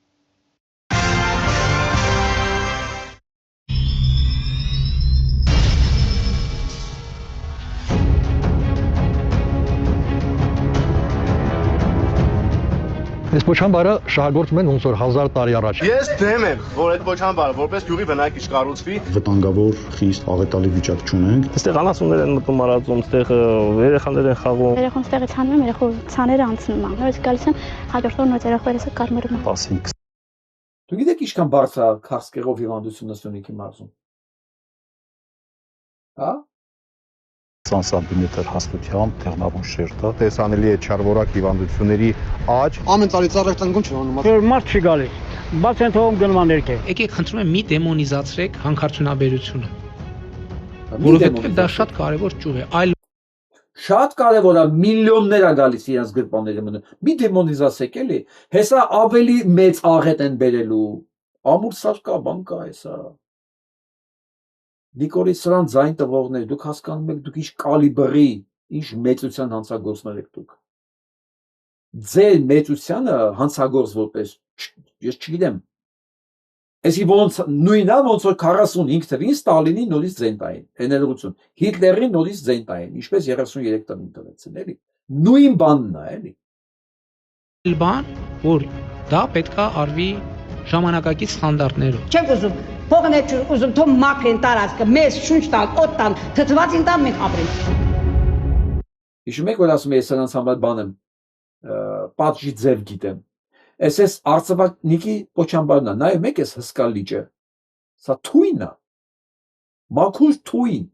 Այս փոչամբարը շահագործում են ոնց որ 1000 տարի առաջ։ Ես դեմ եմ, որ այդ փոչամբարը որպես գյուղի բնակիչ կառուցվի։ Վտանգավոր խիստ աղետալի վիճակ չունենք։ Այստեղ անասուններ են մտնում արածում, այստեղ երեխաներ են խաղում։ Երեխան ստեղից հանում եմ, երեխու ցաները անցնում են։ Նույնիսկ գալիս են հաջորդ օրն այդ երեխաներս կարմրում են։ 15։ Դու գիտեք ինչքան բարձր է քարսկեղով հիվանդությունը Սյունիքի մարզում։ Հա? 20 սանտիմետր հաստությամբ տեղնավուն շերտը տեսանելի է չարվորակ հիվանդությունների աճ։ Ամեն տարի ծառեր տնկում չանում։ Որ մարդ չի գալի։ Բաց են թողում գնում ներքե։ Եկեք խնդրում եմ մի դեմոնիզացրեք հանքարդյունաբերությունը։ Որովհետև դա շատ կարևոր ճյուղ է։ Այլ Շատ կարևոր է, միլիոններ է գալիս իրենց գրպանների մնում։ Մի դեմոնիզացեք էլի, հեսա ավելի մեծ աղետ են բերելու։ Ամուր սարկա բան կա հեսա։ Նիկոլի սրան ձայն տվողներ, դուք հասկանում եք, դուք ինչ կալիբրի, ինչ մեծության հանցագործներ եք դուք։ Ձեր մեծությանը հանցագործ որպես, ես չգիտեմ, Էսի ոնց նույնա ոնց որ 45 թվին Ստալինի նորից ձեն տային, հեներություն, Հիտլերի նորից ձեն տային, ինչպես 33 տվին տվեցին, էլի։ Նույն բանն է, էլի։ Բան, որ դա պետքա արվի ժամանակակից ստանդարտներով։ Չեմ ուզում, փողն է ուզում թող մաքրեն տարածքը, մեզ շունչ տան, օդ տան, թթված ինտան մենք ապրենք։ Հիշում եք, որ ասում եմ, ես սրանց համար բան եմ, պատժի ձև գիտեմ։ Էս արծվանիկի պոչամբարն է, նայում եք էս հսկա լիճը, սա թույն է, մաքուր թույն,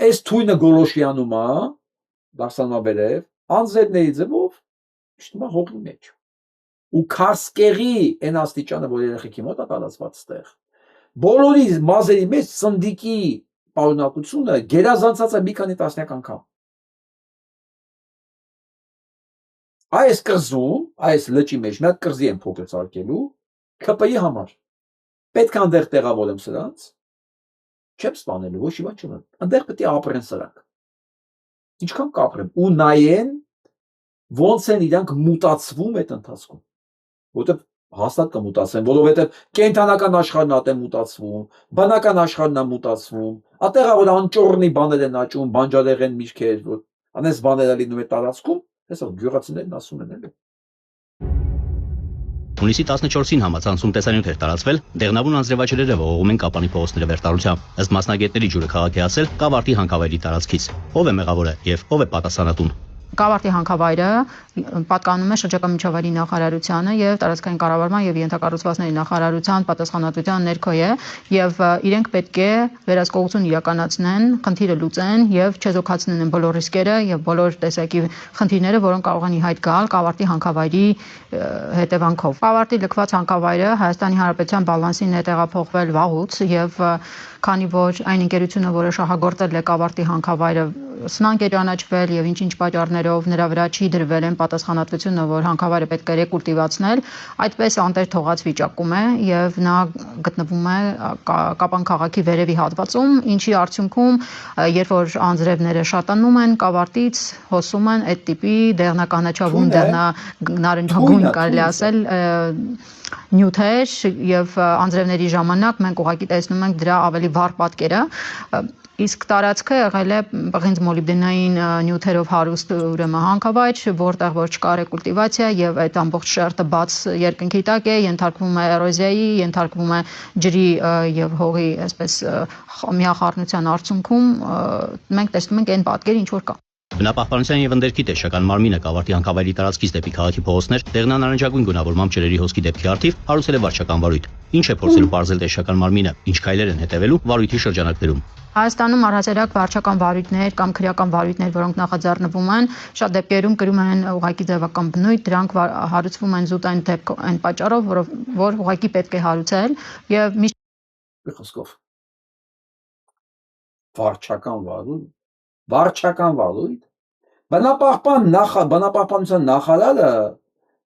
էս թույնը գոլոշյանում է, դարսանվա բերև, անձերների ձևով, իշտում է հողի մեջ, ու քարսկեղի են աստիճանը, որ երեխեքի մոտ է տարածված ստեղ, բոլորի մազերի մեջ սնդիկի պարունակությունը գերազանցած է մի քանի տասնյակ անգամ։ Այս կղզում, այս լճի մեջ մի հատ կղզի են փոքր ծարկելու ԿՊ-ի համար։ Պետք է այնտեղ տեղավորեմ սրանց։ Չեմ սպանելու, ոչ իվա չունեմ։ Այնտեղ պետք է ապրեն սրանք։ Ինչքան կապրեմ ու նայեն ոնց են իրանք մուտացվում այդ ընթացքում։ Որտեվ հաստատ կմուտացեն, որովհետև կենթանական աշխարհն է մուտացվում, բնական աշխարհն է մուտացվում։ Այդտեղ որ անճոռնի բաներ են աճում, բանջարեղեն միրգեր, որ անես բաները լինում է տարածքում, հեսա գյուղացիներն ասում են էլի։ Հունիսի 14-ին համացանցում տեսանյութ էր տարածվել, դեղնավուն անձրևաջրերը ողողում են Կապանի փողոցները վերտարությամբ։ Ըստ մասնագետների ջուրը քաղաքի ասել Կավարտի հանքավայրի տարածքից։ Ով է մեղավորը եւ ով է պատասխանատուն։ Կավարտի հանքավայրը պատկանում է շրջակա միջավայրի նախարարությանը եւ տարածքային կառավարման եւ ենթակառուցվածքների նախարարության պատասխանատվության ներքո է եւ իրենք պետք է վերահսկողություն իրականացնեն, խնդիրը լուծեն եւ չեզոքացնեն բոլոր ռիսկերը եւ բոլոր տեսակի խնդիրները, որոնք կարող են ի հայտ գալ Կավարտի հանքավայրի հետևանքով։ Կավարտի լքված հանքավայրը Հայաստանի Հանրապետության բալանսին է տեղափոխվել վաղուց եւ քանի որ այն ընկերությունը, որը շահագործել է Կավարտի հանքավայրը, սնանկ է ճանաչվել եւ ինչ-ինչ պատճառներով նրա վրա չի դրվել են պատասխանատվությունը, որ հանքավայրը պետք է ռեկուլտիվացնել, այդպես անտեր թողած վիճակում է եւ նա գտնվում է Կապան քաղաքի վերևի հատվածում, ինչի արդյունքում երբ որ անձրևները շատանում են Կավարտից, հոսում են այդ տիպի դեղնականաչավուն, դեղնանարնջագույն կարելի ասել նյութեր եւ անձրևների ժամանակ մենք ուղղակի տեսնում ենք դրա ավելի վառ պատկերը։ Իսկ տարածքը եղել է պղինձ մոլիբդենային նյութերով հարուստ ուրեմն հանքավայր, որտեղ որ չկա ռեկուլտիվացիա եւ այդ ամբողջ շերտը բաց երկնքի տակ է, ենթարկվում է էրոզիայի, ենթարկվում է ջրի եւ հողի այսպես միախառնության արդյունքում մենք տեսնում ենք այն պատկերը, ինչ որ կա։ Բնապահպանության եւ ընդերքի տեսչական մարմինը Կավարտի հանքավայրի տարածքից դեպի քաղաքի փողոցներ դեղնանարնջագույն գունավորմամբ ջրերի հոսքի դեպքի առթիվ հարուցել է վարչական վարույթ։ Ինչ է փորձելու բարձել տեսչական մարմինը, ինչ քայլեր են հետևելու վարույթի շրջանակներում։ Հայաստանում առհասարակ վարչական վարույթներ կամ քրեական վարույթներ, որոնք նախաձեռնվում են, շատ դեպքերում կրում են ուղղակի ձևական բնույթ, դրանք հարուցվում են զուտ այն պատճառով, որ ուղղակի պետք է հարուցել եւ միշտ խոսքով վարչական վարույթ բնապահպանության նախարարը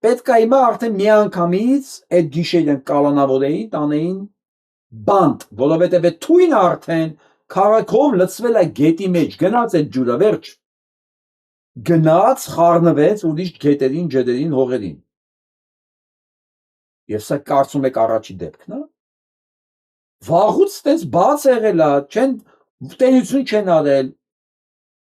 պետք է հիմա արդեն միանգամից այդ գիշերն կալանավորեին, տանեին բանտ, որովհետև այդ թույնը արդեն քաղաքով լցվել է գետի մեջ, գնաց այդ ջուրը, վերջ։ գնաց խառնվեց ուրիշ գետերին, ջրերին, հողերին։ Եվ սա կարծում եք առաջի դեպքն է։ Վաղուց տես բաց եղել է, չեն տենություն չեն արել։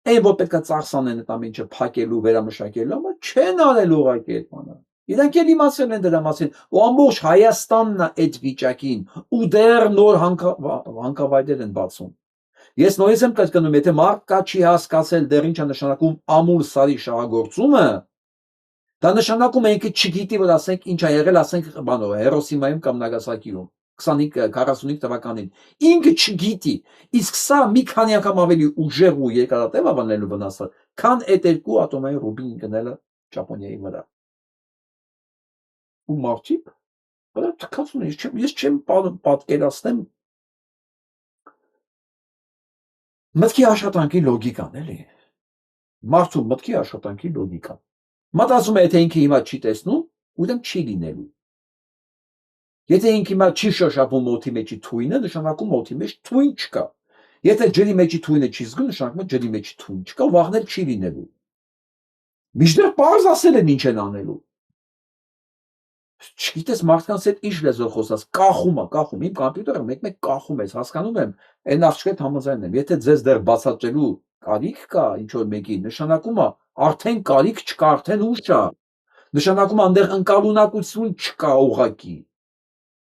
Այն որ պետքա ծախսանեն այդ ամենը փակելու, վերամշակելու, amma չեն արել ուղղակի այդ բանը։ Իրանք էլ իմացել են դրա մասին, ու ամբողջ Հայաստանն է այդ վիճակին, ու դեռ նոր հանքավայրեր են բացում։ Ես նորից եմ կրկնում, եթե մարդ կա չի հասկացել դեռ ինչ է նշանակում ամուր սարի շահագործումը, դա նշանակում է ինքը չգիտի, որ ասենք ինչ է եղել, ասենք բանով Հիրոսիմայում կամ Նագասակիում 45 թվականին։ Ինքը չգիտի, իսկ սա մի քանի անգամ ավելի ուժեղ ու երկարատև ավանելու վնասը, քան այդ երկու ատոմային ռուբին գնելը Ճապոնիայի վրա։ Ու մարդիկ, բրա թքացուն ես չեմ պատկերացնեմ մտքի աշխատանքի լոգիկան, էլի։ Մարդու մտքի աշխատանքի լոգիկան։ Մտածում է, եթե ինքը հիմա չի տեսնում, ուրեմն չի լինելու։ Եթե ինքը հիմա չի շոշափում օդի մեջի թույնը, նշանակում օդի մեջ թույն չկա։ Եթե ջրի մեջի թույնը չի զգում, նշանակում է ջրի մեջի թույն չկա, վաղներ չի լինելու։ Միշտ պարզ ասել են ինչ են անելու։ Չգիտես մարդկանց հետ ինչ լեզվով խոսած, կախում է, իմ կոմպյուտերը մեկ կախում ես, հասկանում եմ, այն աղջկա հետ համաձայն եմ, եթե ձեզ դեռ բացատրելու կարիք կա ինչ որ մեկի, նշանակում է արդեն կարիք չկա, արդեն ուշ է, նշանակում է այնտեղ ընկալունակություն չկա ուղղակի,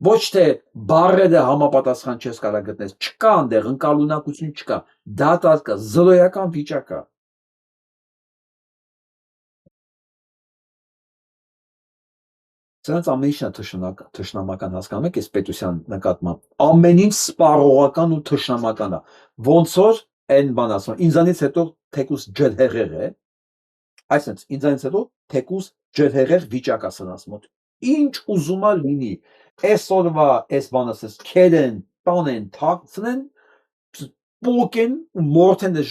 ոչ թե բառերը համապատասխան չես կարող գտնես, չկա այնտեղ ընկալունակություն չկա, դատարկ կա, զրոյական վիճակ է։ Սրանց ամեն ինչն է թշնամական, հասկանում եք, այս պետության նկատմամբ ամեն ինչ սպառողական ու թշնամական է, ոնց որ այն բան ասում, ինձանից հետո թեկուս ջրհեղեղ է, այսինքն ինձանից հետո թեկուս ջրհեղեղ վիճակ է սրանց մոտ, ինչ ուզում է լինի, այսօրվա այս բանը ասես քերեն, տանեն, թաքցնեն, պոկեն ու մորթեն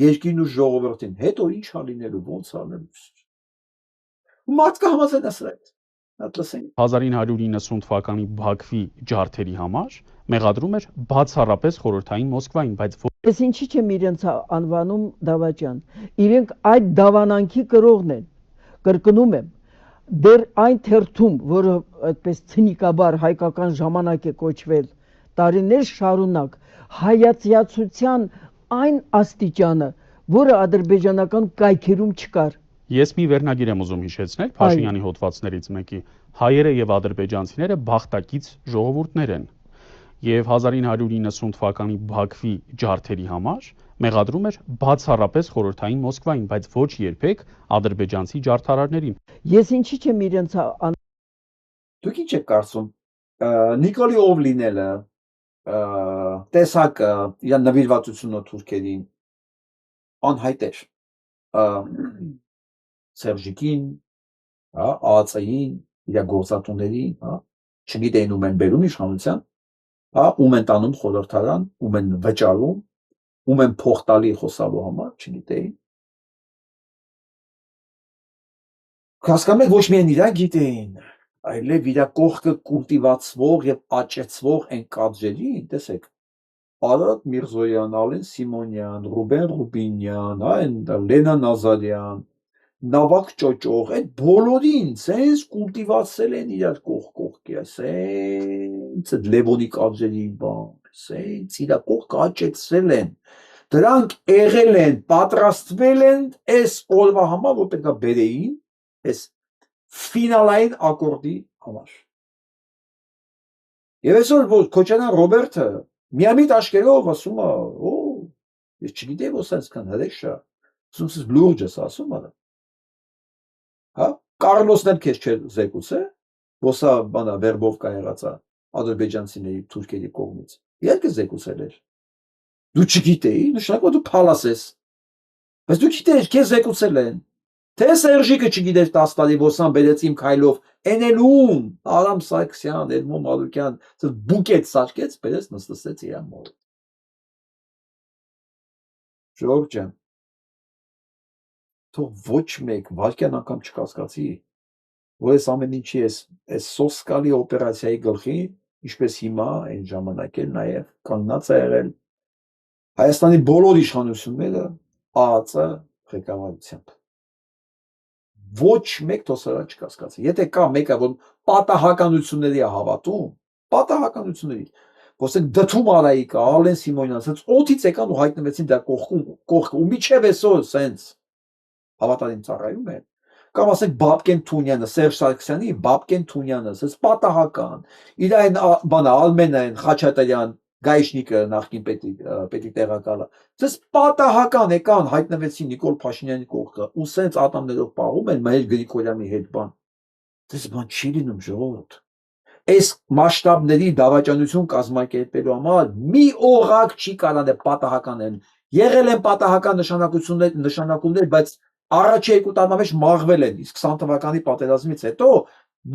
երկրին ու ժողովրդին, հետո ինչ է լինելու, ոնց է լինելու։ Մարդկա համաձայն է սրանց։ 1990 թվականի Բաքվի ջարդերի համար մեղադրում էր բացառապես խորհրդային Մոսկվային, բայց Ես ինչի՞ չեմ իրենց անվանում դավաճան։ Իրենք այդ դավանանքի կրողն են։ Կրկնում եմ, դեռ այն թերթում, որը այդպես ցինիկաբար հայկական ժամանակ է կոչվել, տարիներ շարունակ հայացյացության այն աստիճանը, որը ադրբեջանական կայքերում չկար։ Ես մի վերնագիր եմ ուզում հիշեցնել Փաշինյանի հոդվածներից մեկի. հայերը եւ ադրբեջանցիները բախտակից ժողովուրդներ են, եւ 1990 թվականի Բաքվի ջարդերի համար մեղադրում էր բացառապես խորհրդային Մոսկվային, բայց ոչ երբեք ադրբեջանցի ջարդարարներին։ Ես ինչի՞ չեմ իրենց Դուք ինչ եք կարծում, Նիկոլի ով լինելը, տեսակը, իր նվիրվածությունը թուրքերին անհայտ էր, Սերժիկին, ԱԱՑ-ին, իր գործատուներին, չգիտեին ում են բերում իշխանության, ում են տանում խորհրդարան, ում են վճարում, ում են փող տալի խոսալու համար, չգիտեին։ Հասկանում եք, ոչ միայն իրանք գիտեին, այլև իր կողքը կուլտիվացվող եւ աճեցվող այն կադրերին, տեսեք, Արարատ Միրզոյան, Ալեն Սիմոնյան, Ռուբեն Ռուբինյան, Լենա Նազարյան, Նավակ Ճոճող, այդ բոլորին սենց կուլտիվացել են իրար կողքի, սենց այդ Լևոնի կադրերի բան, սենց իր կողքը աճեցրել են, դրանք եղել են, պատրաստվել են այս օրվա համար, որ պետք է բերեին, այս ֆինալային ակորդի համար։ Եվ այսօր որ Քոչարյան Ռոբերտը միամիտ աչքերով ասում է, ես չգիտեի, որ սենց կան հրեշ է, ասում ես լուրջ ես ասում է։ Կարլոսն էլ քեզ չէր զեկուցե, որ սա բանա վերբովկա եղած է ադրբեջանցիների թուրքերի կողմից։ Իհարկե զեկուցել էր։ Դու չգիտեի, նշանակում է դու փալաս ես։ Բայց դու գիտես, քեզ զեկուցել են։ Թե Սերժիկը չգիտեր 10 տարի ոսան բերեց իմ քայլով, Էնելուն, Արամ Սարգսյան, Էդմոն Մարուկյան, բուկետ սարքեց, բերեց նստեցեց իր մոտ։ Ժողովուրդ ջան, թող ոչ մեկ վարկյան անգամ չկասկածի, որ այս ամեն ինչի այս սոսկալի օպերացիայի գլխի, ինչպես հիմա այն ժամանակ էլ նաև կանգնած է եղել Հայաստանի բոլոր իշխանությունները ԱԱԾ ղեկավարությամբ։ ոչ մեկ դոսարա չկասկածի։ Եթե կա մեկը, որ պատահականությունների է հավատում, պատահականությունների, ոսենք դթում Արայիկը, Ալեն Սիմոնյանը, ասած օդից եկան ու հայտնվեցին դա կողքը, ու միջև այսօր սենց հավատալին ծառայում են, կամ ասենք Բաբկեն Թունյանը, Սերժ Սարգսյանի Բաբկեն Թունյանը, ասած պատահական, իր այն բանը Ալմենային, Խաչատրյան, Գայշնիկը նախկին պետի տեղակալը, ասած պատահական եկան հայտնվեցին Նիկոլ Փաշինյանի կողքը, ու սենց ատամներով պահում են Մհեր Գրիգորյանի հետ բան, դες բան չի լինում ժողովուրդ։ Այս մասշտաբների դավաճանություն կազմակերպելու համար մի օղակ չի կարող պատահական են։ Եղել են պատահական նշանակումներ, բայց առաջ երկու տարվա մեջ մաղվել են, իսկ 20 թվականի պատերազմից հետո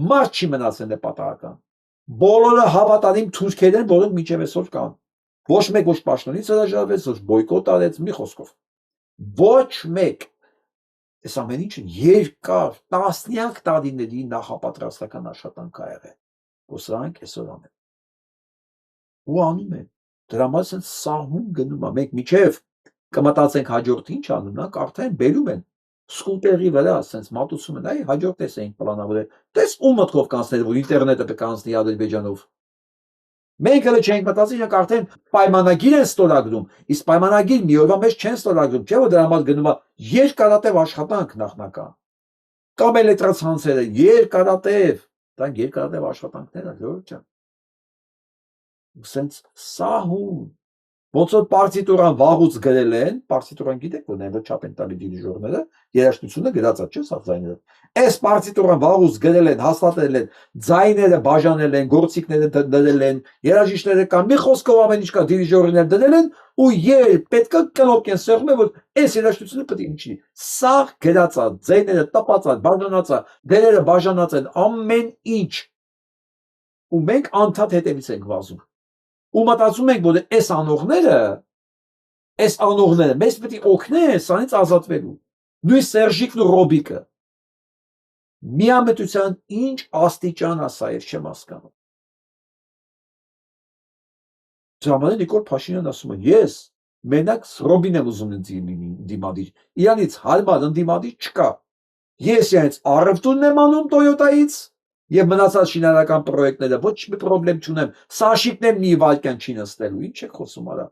մարդ չի մնացել պատահական։ Բոլորը հավատալիմ թուրքեր են, որոնք մինչև այսօր կան։ Ոչ մեկ ոչ պաշտոնից հրաժարվեց, ոչ բոյկոտ արեց, մի խոսքով։ Ոչ մեկ։ Այս ամեն ինչը երկար, տասնյակ տարիների նախապատրաստական աշխատանք ա եղել։ Սրանք այսօր անեն։ Ու անում են։ Դրա համար ասեն սահուն գնում է։ Մենք միջև կմտածենք հաջորդ ինչ անունակ, արդեն բերում են սկուտերի վրա, ասենց մատուցում են, այ հաջորդ էս էինք պլանավորել։ Տես ու մտքով կանցնել, որ ինտերնետը կանցնի Ադրբեջանով։ Մենք հələ չենք մտածի, իրենք արդեն պայմանագիր են ստորագրում, իսկ պայմանագիր մի օրվա մեջ չեն ստորագրում, չէ՞ որ դրա համար գնում է երկարատև աշխատանք նախնական։ Կամ էլեկտրացանցերը երկարատև, դրանք երկարատև աշխատանքներ են, ժողովուրդ ջան։ Սենց սահուն։ Ոնց որ պարտիտուրան վաղուց գրել են, պարտիտուրան գիտեք որ նայել չափ են տալի դիրիժորները, երաժշտությունը գրած է, չէ՞ սա ձայները։ Այս պարտիտուրան վաղուց գրել են, հաստատել են, ձայները բաժանել են, գործիքները դրել են, երաժիշտները կան, մի խոսքով ամեն ինչ կա, դիրիժորներ դրել են, ու երբ պետքա կնոպկ են սեղմել, որ այս երաժշտությունը պետք է ինչի։ Սա գրած է, ձայները տպած են, բաժանած է, դերերը բաժանած են, ամեն ինչ։ Ու մենք անդադ հետևից ենք վազում։ Ու մտածում ենք, որ այս անողները մեզ պետք է օգնեն սրանից ազատվելու։ Նույն Սերժիկն ու Ռոբիկը։ Միամտության ինչ աստիճան է սա, ես չեմ հասկանում։ Ժամանակ Նիկոլ Փաշինյանն ասում է, ես մենակ Ռոբին եմ ուզում դիմադիր, իրանից հարմար ընդդիմադիր չկա։ Ես իրանից առևտուրն եմ անում Տոյոտայից, եւ մնացած շինարարական պրոյեկտները ոչ մի խնդրեմ չունեմ, Սաշիկն եմ մի վարկյան չի նստելու, ինչ եք խոսում արա։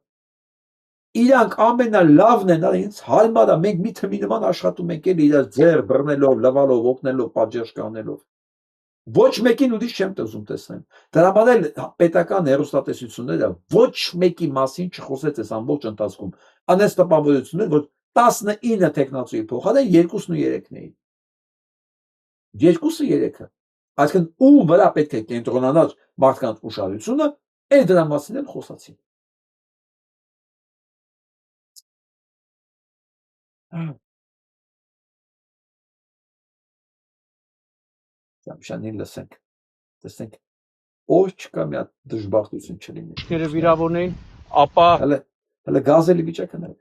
Իրանք ամենալավն են, ինձ հարմար է, մենք մի թմի նման աշխատում ենք էլ իրար ձեռ բռնելով, լվալով, օգնելով, պատժեշ կանելով։ Ոչ մեկին ուրիշ չեմ ուզում տեսնեմ։ Դրա համար էլ պետական հեռուստատեսությունները ոչ մեկի մասին չխոսեց այս ամբողջ ընթացքում։ Անես տպավորություններ, որ 19 տեխնացուի փոխարեն 2-ն ու 3-ն էին։ 2-ը 3-ը։ Այսինքն ում վրա պետք է կենտրոնանալ մարդկանց ուշադրությունը, այդ դրա մասին էլ խոսացին։ Շանին լսենք, տեսնենք, որ չկա մի հատ դժբախտություն չլինի։ Ինչները վիրավորներին, ապա հələ գազելի վիճակն է։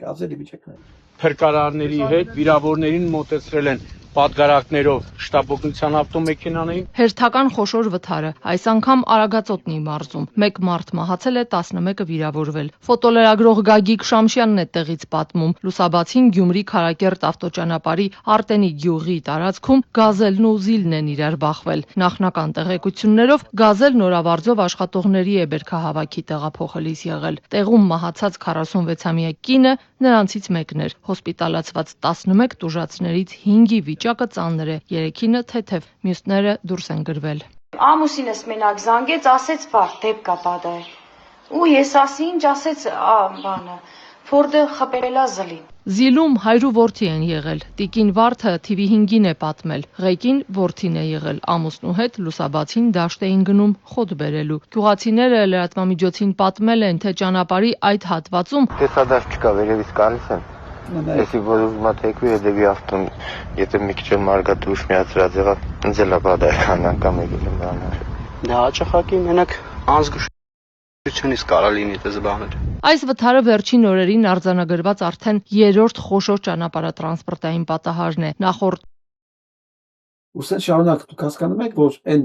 Գազելի վիճակն է։ Փրկարարների հետ վիրավորներին մոտեցրել են պատգարակներով շտապօգնության ավտոմեքենաներին։ Հերթական խոշոր վթարը, այս անգամ Արագածոտնի մարզում։ Մեկ մարդ մահացել է, 11-ը վիրավորվել։ Ֆոտոլրագրող Գագիկ Շամշյանն է տեղից պատմում։ Լուսաբացին Գյումրի Քարակերտ ավտոճանապարհի Արտենի գյուղի տարածքում գազելն ու զիլն են իրար բախվել։ Նախնական տեղեկություններով գազել նորավարձով աշխատողների է բերքահավաքի տեղափոխելիս եղել։ Տեղում մահացած 46-ամյա կինը նրանցից մեկն էր։ Հոսպիտալացված 11 տուժածներից 5-ի վիճակը ծանր է, 3-ինը թեթև, մյուսները դուրս են գրվել։ Ամուսինս մենակ զանգեց, ասեց վար դեպք կա պատահել։ Ու ես ասի ինչ ասեց բանը, Ֆորդը խփելա զլին։ Զիլում հայրու որդի են եղել։ Տիկին Վարդը TV 5-ին է պատմել։ Ղեկին որդին է եղել։ Ամուսնու հետ լուսաբացին դաշտ էին գնում խոտ բերելու։ Գյուղացիները լրատվամիջոցին պատմել են, թե ճանապարհի այդ հատվածում տեսադաշ չկա, վերևից գալիս են։ Если որ ուզում թեքվի հետևի ավտոն, եթե մի քիչ մարգատուշ միացրած եղա, ինձ էլա բադայական անգամ եկել եմ բաներ։ Դա հաճախակի մենակ անզգուշությունից կարա լինի դες բաներ։ Այս վթարը վերջին օրերին արձանագրված արդեն 3-րդ խոշոր ճանապարհատրանսպորտային պատահարն է։ Նախորդ Ուսեն շարունակ դուք հասկանում եք, որ այն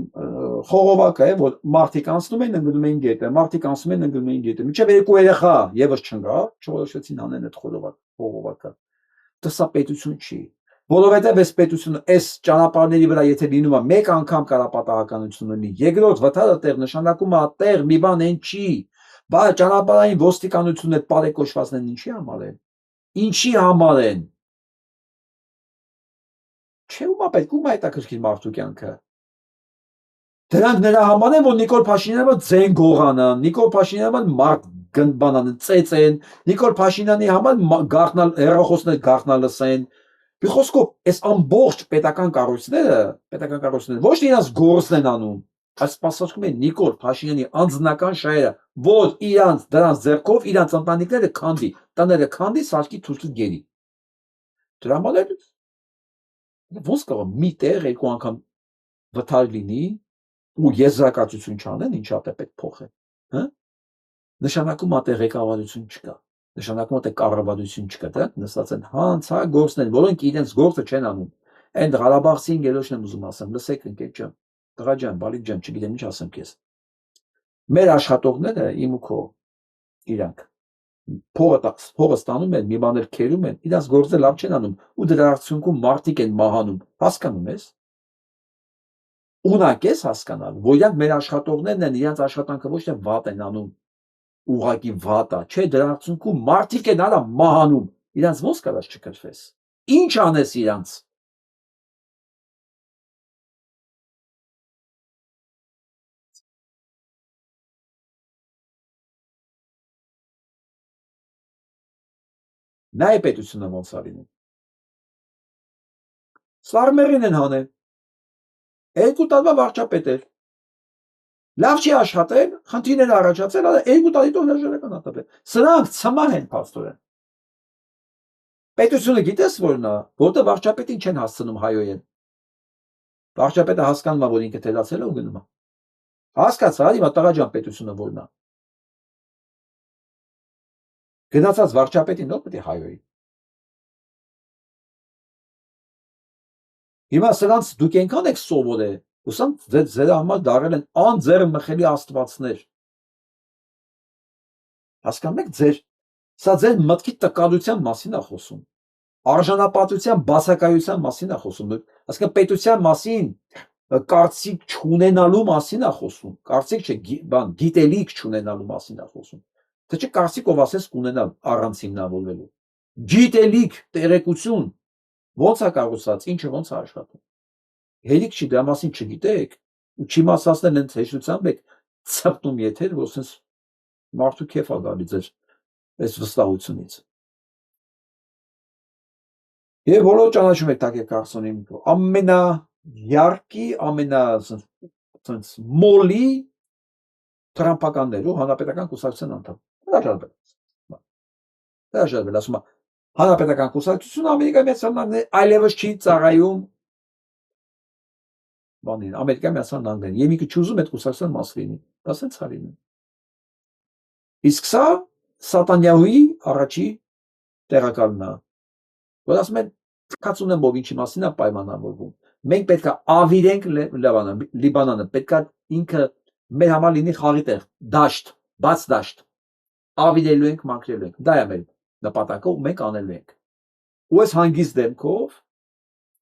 խողովակը է, որ մարդիկ անցնում են ընկնում են գետը, մարդիկ անցնում են ընկնում են գետը։ Մինչև երկու երեխա եւս չընկա, չորոշեցին անեն այդ խողովակը։ Դա սա պետություն չի։ Որովհետև այս պետությունը այս ճանապարհների վրա եթե լինում է մեկ անգամ կարա պատահականություն լինի, երկրորդ վթարը տեղ նշանակում է տեղ մի բան են չի, բայց ճանապարհային ոստիկանությունն այդ բարեկոչվածներն ինչի համար են։ Ինչի համար են։ Չէ՞ ումա պետք ում է հետաքրքիր մարդու կյանքը։ Դրանք նրա համար են, որ Նիկոլ Փաշինյանը ձեն գողանան, Նիկոլ Փաշինյանը մարդ գնբանան ծեծեն, Նիկոլ Փաշինյանի համար գաղտնալ հերախոսներ գաղտնալ լսեն։ Մի խոսքով, այս ամբողջ պետական կառույցները ոչ թե իրաց գործն են անում, այս սպասարկում են Նիկոլ Փաշինյանի անձնական շահերը, որ իրանց դրանց ձեռքով իրանց ընտանիքները քանդի, տները քանդի, սարքի թուրքի գերի։ Դրա համար ոնց կարող մի տեղ երկու անգամ վթար լինի ու եզրակացություն չանեն, ինչա է պետք փոխել, հա։ Նշանակում է տեղ ղեկավարություն չկա, նշանակում է կառավարություն չկա, դրանք նստած են հանցագործներ, որոնք իրենց գործը չեն անում։ Այն Ղարաբաղցին գերոշն եմ ուզում ասեմ, լսեք ընկեր ջան, տղա ջան, բալիկ ջան, չգիտեմ ինչ ասեմ քեզ։ Մեր աշխատողները իմ ու քո իրանք փողը ստանում են, մի բաներ քերում են, իրաց գործը լավ չեն անում ու դրա արդյունքում մարդիկ են մահանում, հասկանում ես։ Ունակ ես հասկանալ, որ իրանք մեր աշխատողներն են, իրենց աշխատանքը ոչ թե վատ են անում, ուղղակի վատ է, չէ, դրա արդյունքում մարդիկ են արա մահանում, իրանց ոնց կարաս չքրվես։ Ինչ անես իրանց։ Նա է պետությունը ոնց է լինում։ Սարմերին են հանել։ Երկու տարվա վարչապետ էր։ Լավ չի աշխատել, խնդիրներ առաջացել, երկու տարի հրաժարական ատապել։ Սրանք ցմահ են փաստորեն։ Պետությունը գիտես որն է, որտեղ վարչապետին չեն հասցնում հայոյեն։ Վարչապետը հասկանում է, որ ինքը թելացել է ու գնում է։ Հասկացա, հիմա տղա ջան պետությունը որն է։ Գնացած վարչապետին ո՞ր պետք է հայոյի։ Հիմա սրանց դուք այնքան եք սովորել, ուսամ ձեր համար դարել են անձեռ մխելի աստվածներ։ Հասկանում եք սա ձեր մտքի տկարության մասին է խոսում։ Արժանապատվության բացակայության մասին է խոսում։ Այսինքն պետության մասին կարծիք չունենալու մասին է խոսում։ Կարծիք չէ, գիտելիք չունենալու մասին է խոսում։ Թե չէ կարծիքով ասես կունենալ առանց հիմնավորվելու։ Գիտելիք, տեղեկություն ոնց է կառուցած, ինչը ոնց է աշխատում։ Հերիք չի դրա մասին չգիտեք ու չիմացածներն են հեշտությամբ եք ցպտում եթեր, որ sense մարդու քեֆ է գալի ձեր այս վստահությունից։ Եվ բոլոր ճանաչում եք Թակե Կարսոնին ամենայարկի, մոլի տրամփականներու հանրապետական կուսակցության անդամ։ Հրաժարվել, ասում է հանրապետական կուսակցությունը Ամերիկայի Միացյալ Նահանգների այլևս չի ծառայում բանին, Ամերիկայի Միացյալ Նահանգներին, եւ ինքը չուզում այդ կուսակցության մաս լինի, դա սենց է լինում։ Իսկ սա Սատանյահուի առաջի տեղակալն է, որ ասում են թքած ունեմ ով ինչի մասին է պայմանավորվում։ Մենք պետք է ավիրենք Լիբանանը, պետք է ինքը մեր համար լինի խաղի տեղ, դաշտ, բաց դաշտ։ Ավիրելու ենք, մաքրելու ենք։ Դա է մեր նպատակը ու մենք անելու ենք։ Ու այս հանգիստ դեմքով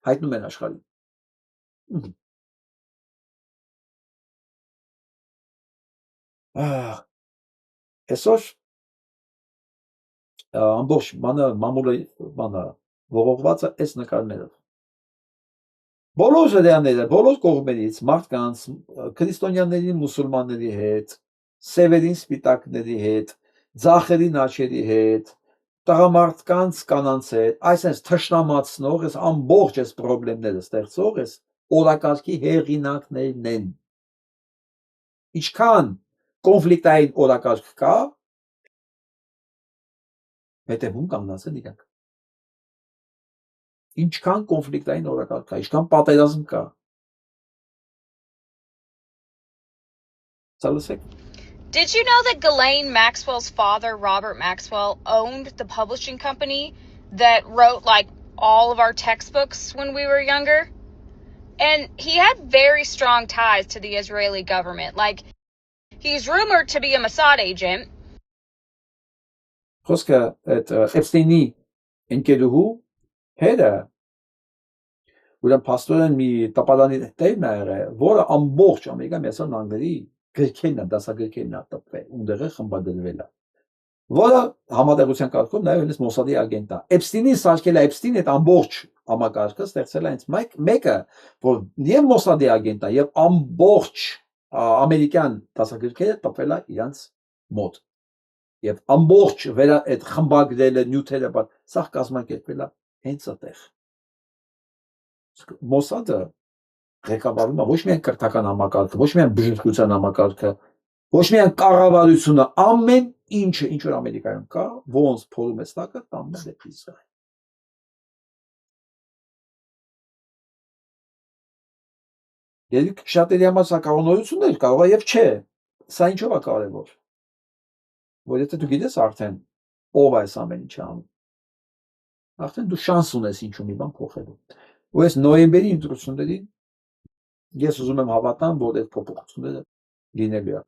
հայտնում են աշխարհին։ Այսօր ամբողջ մամուլը ողողված է այս նկարներով։ Բոլոր ժողովուրդները, բոլոր կողմերից մարդկանց, քրիստոնյաների, մուսուլմանների հետ, սևերին, սպիտակների հետ, ձախերին, աչերի հետ, տղամարդկանց, կանանց հետ, այսպես թշնամացնող, այս ամբողջ այս խնդիրները ստեղծող, այս օրակարգի հեղինակներն են։ Ինչքան կոնֆլիկտային օրակարգ կա, հետևում կանգնած են իրանք։ Ինչքան կոնֆլիկտային օրակարգ կա, ինչքան պատերազմ կա։ Did you know that Ghislaine Maxwell's father, Robert Maxwell, owned the publishing company that wrote like all of our textbooks when we were younger? And he had very strong ties to the Israeli government. Like, he's rumored to be a Mossad agent. Խոսքը այդ Էփստեյնի ընկերուհու հերը ուրեմն փաստորեն մի տպարանի տերն է եղել, որը ամբողջ Ամերիկայի Միացյալ Նահանգների գրքերն է, դասագրքերն է տպվել, ունդեղ է խմբագրվել է, որը համատեղության կարգով նաև հենց Մոսադի ագենտ է։ Էպստինին սարքել է, Էպստինի այդ ամբողջ համակարգը ստեղծել է հենց մեկը, որ եւ Մոսադի ագենտ է, եւ ամբողջ ամերիկյան դասագրքերը տպվել է իրանց մոտ։ Եվ ամբողջ այդ խմբագրելը, նյութերը, սա կազմակերպվել է հենց այդտեղ։ Մոսադը ղեկավարում է ոչ միայն կրթական համակարգը, ոչ միայն բժշկության համակարգը, ոչ միայն կառավարությունը, ամեն ինչը, ինչ որ Ամերիկայում կա, ոնց փորում է ստակը, տանում է դեպի Իսրայել։ Երբ շատերի համար սա կանոնություններ կարող է եւ չէ, սա ինչով է կարևոր, որ եթե դու գիտես արդեն ով է այս ամեն ինչը անում, արդեն դու շանս ունես ինչ-որ մի բան փոխելու։ Ու այս նոյեմբերի ընտրություններին ես ուզում եմ հավատամ, որ այդ փոփոխությունները լինելու է,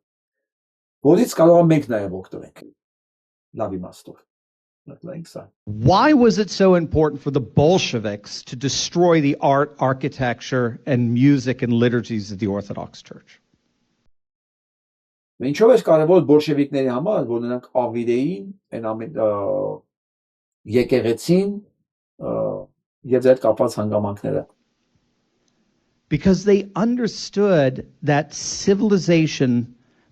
որից կարող է մենք նաև օգտվենք լավ իմաստով։ Why was it so important for the Bolsheviks to destroy the art, architecture, and music and liturgies of the Orthodox Church? Ինչով է կարևոր բոլշևիկների համար, որ նրանք ավիրեին, այն ամեն եկեղեցին եւ այդ կապված հանգամանքները։ Because they understood that civilization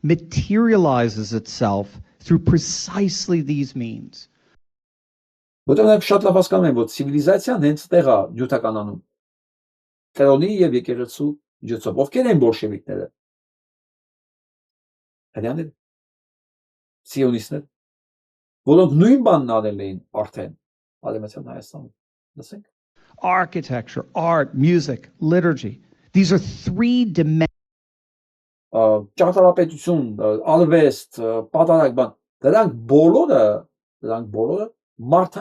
materializes itself through precisely these means. Որտեղ նրանք շատ լավ հասկանում են, որ ցիվիլիզացիան հենց տեղ է նյութականանում։ Կրոնի եւ եկեղեցու միջոցով։ Ովքեր են բոլշևիկները։ Հрьяաները, սիոնիստներ, որոնք նույն բանն արել էին արդեն Արևմտյան Հայաստանում։ Լսենք։ Architecture, art, music, liturgy. These are three dimensions. Ճարտարապետություն, արվեստ, պատարակ բան, դրանք բոլորը մարդ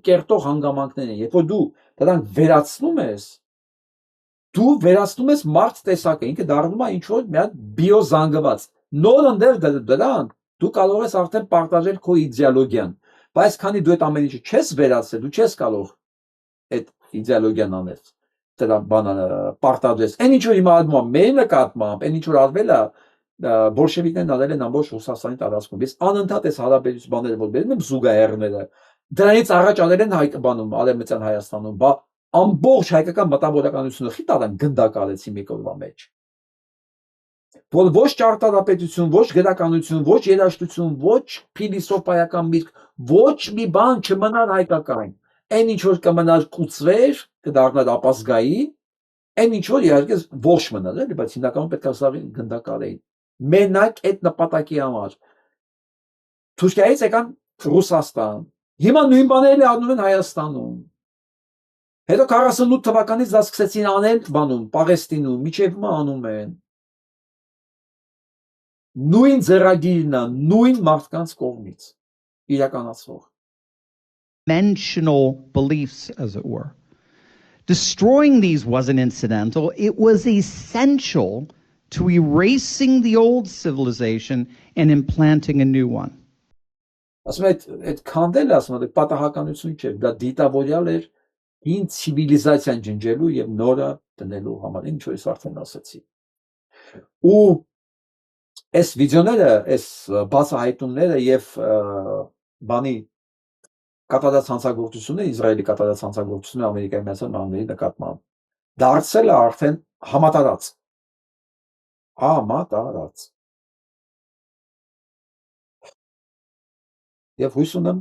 կերտող հանգամանքներ են։ Երբ որ դու դրանք վերացնում ես մարդ տեսակը, ինքը դառնում է ինչ-որ մի հատ բիոզանգված։ Նոր ընդեղ դրանք դու կարող ես արդեն պարտադրել քո իդեոլոգիան, բայց քանի դու այդ ամեն ինչը չես վերացրել, դու չես կարող այդ իդեոլոգիան անել, դրա բանը պարտադրես։ Այն ինչ որ հիմա անում է մեր նկատմամբ, այն ինչ որ արվել է բոլշևիկներն արել են ամբողջ Ռուսաստանի տարածքում։ Ես անընդհատ այս հարաբերություն բաները որ բերում եմ զուգահեռները, դրանից առաջ արել են բանում Արևմտյան Հայաստանում, բա ամբողջ հայկական մտավորականությունը խի տալան գնդակալեցի մի կողմա մեջ։ Որ ոչ ճարտարապետություն, ոչ գրականություն, ոչ երաժշտություն, ոչ փիլիսոփայական միտք, ոչ մի բան չմնար հայկական։ Այն ինչ որ կմնար կուծվեր, կդառնար ապազգային, այն ինչ որ իհարկե ողջ մնար, էլի, բայց հիմնականում պետք է սա գնդակալեին։ Մենակ այդ նպատակի համար։ Թուրքիայից եկան Ռուսաստան։ Հիմա նույն բաներն անում են Հայաստանում։ Հետո 48 թվականից դա սկսեցին անել բանում, Պաղեստինում, միջև հիմա անում են։ Նույն ձեռագիրն է, նույն մարդկանց կողմից իրականացվող։ Dimensional beliefs, as it were. Destroying these wasn't incidental, it was essential to erasing the old civilization and implanting a new one. Ասում այդ քանդելը, ասում եմ, պատահականություն չէ, դա դիտավորյալ էր հին ցիվիլիզացիան ջնջելու եւ նորը դնելու համար, ինչ որ ես արդեն ասացի։ Ու այս վիդեոները, այս բացահայտումները եւ բանի կատարած հանցագործությունը, Իսրայելի կատարած հանցագործությունը Ամերիկայի Միացյալ Նահանգների նկատմամբ դարձել է արդեն համատարած։ Համատարած։ Եվ հույս ունեմ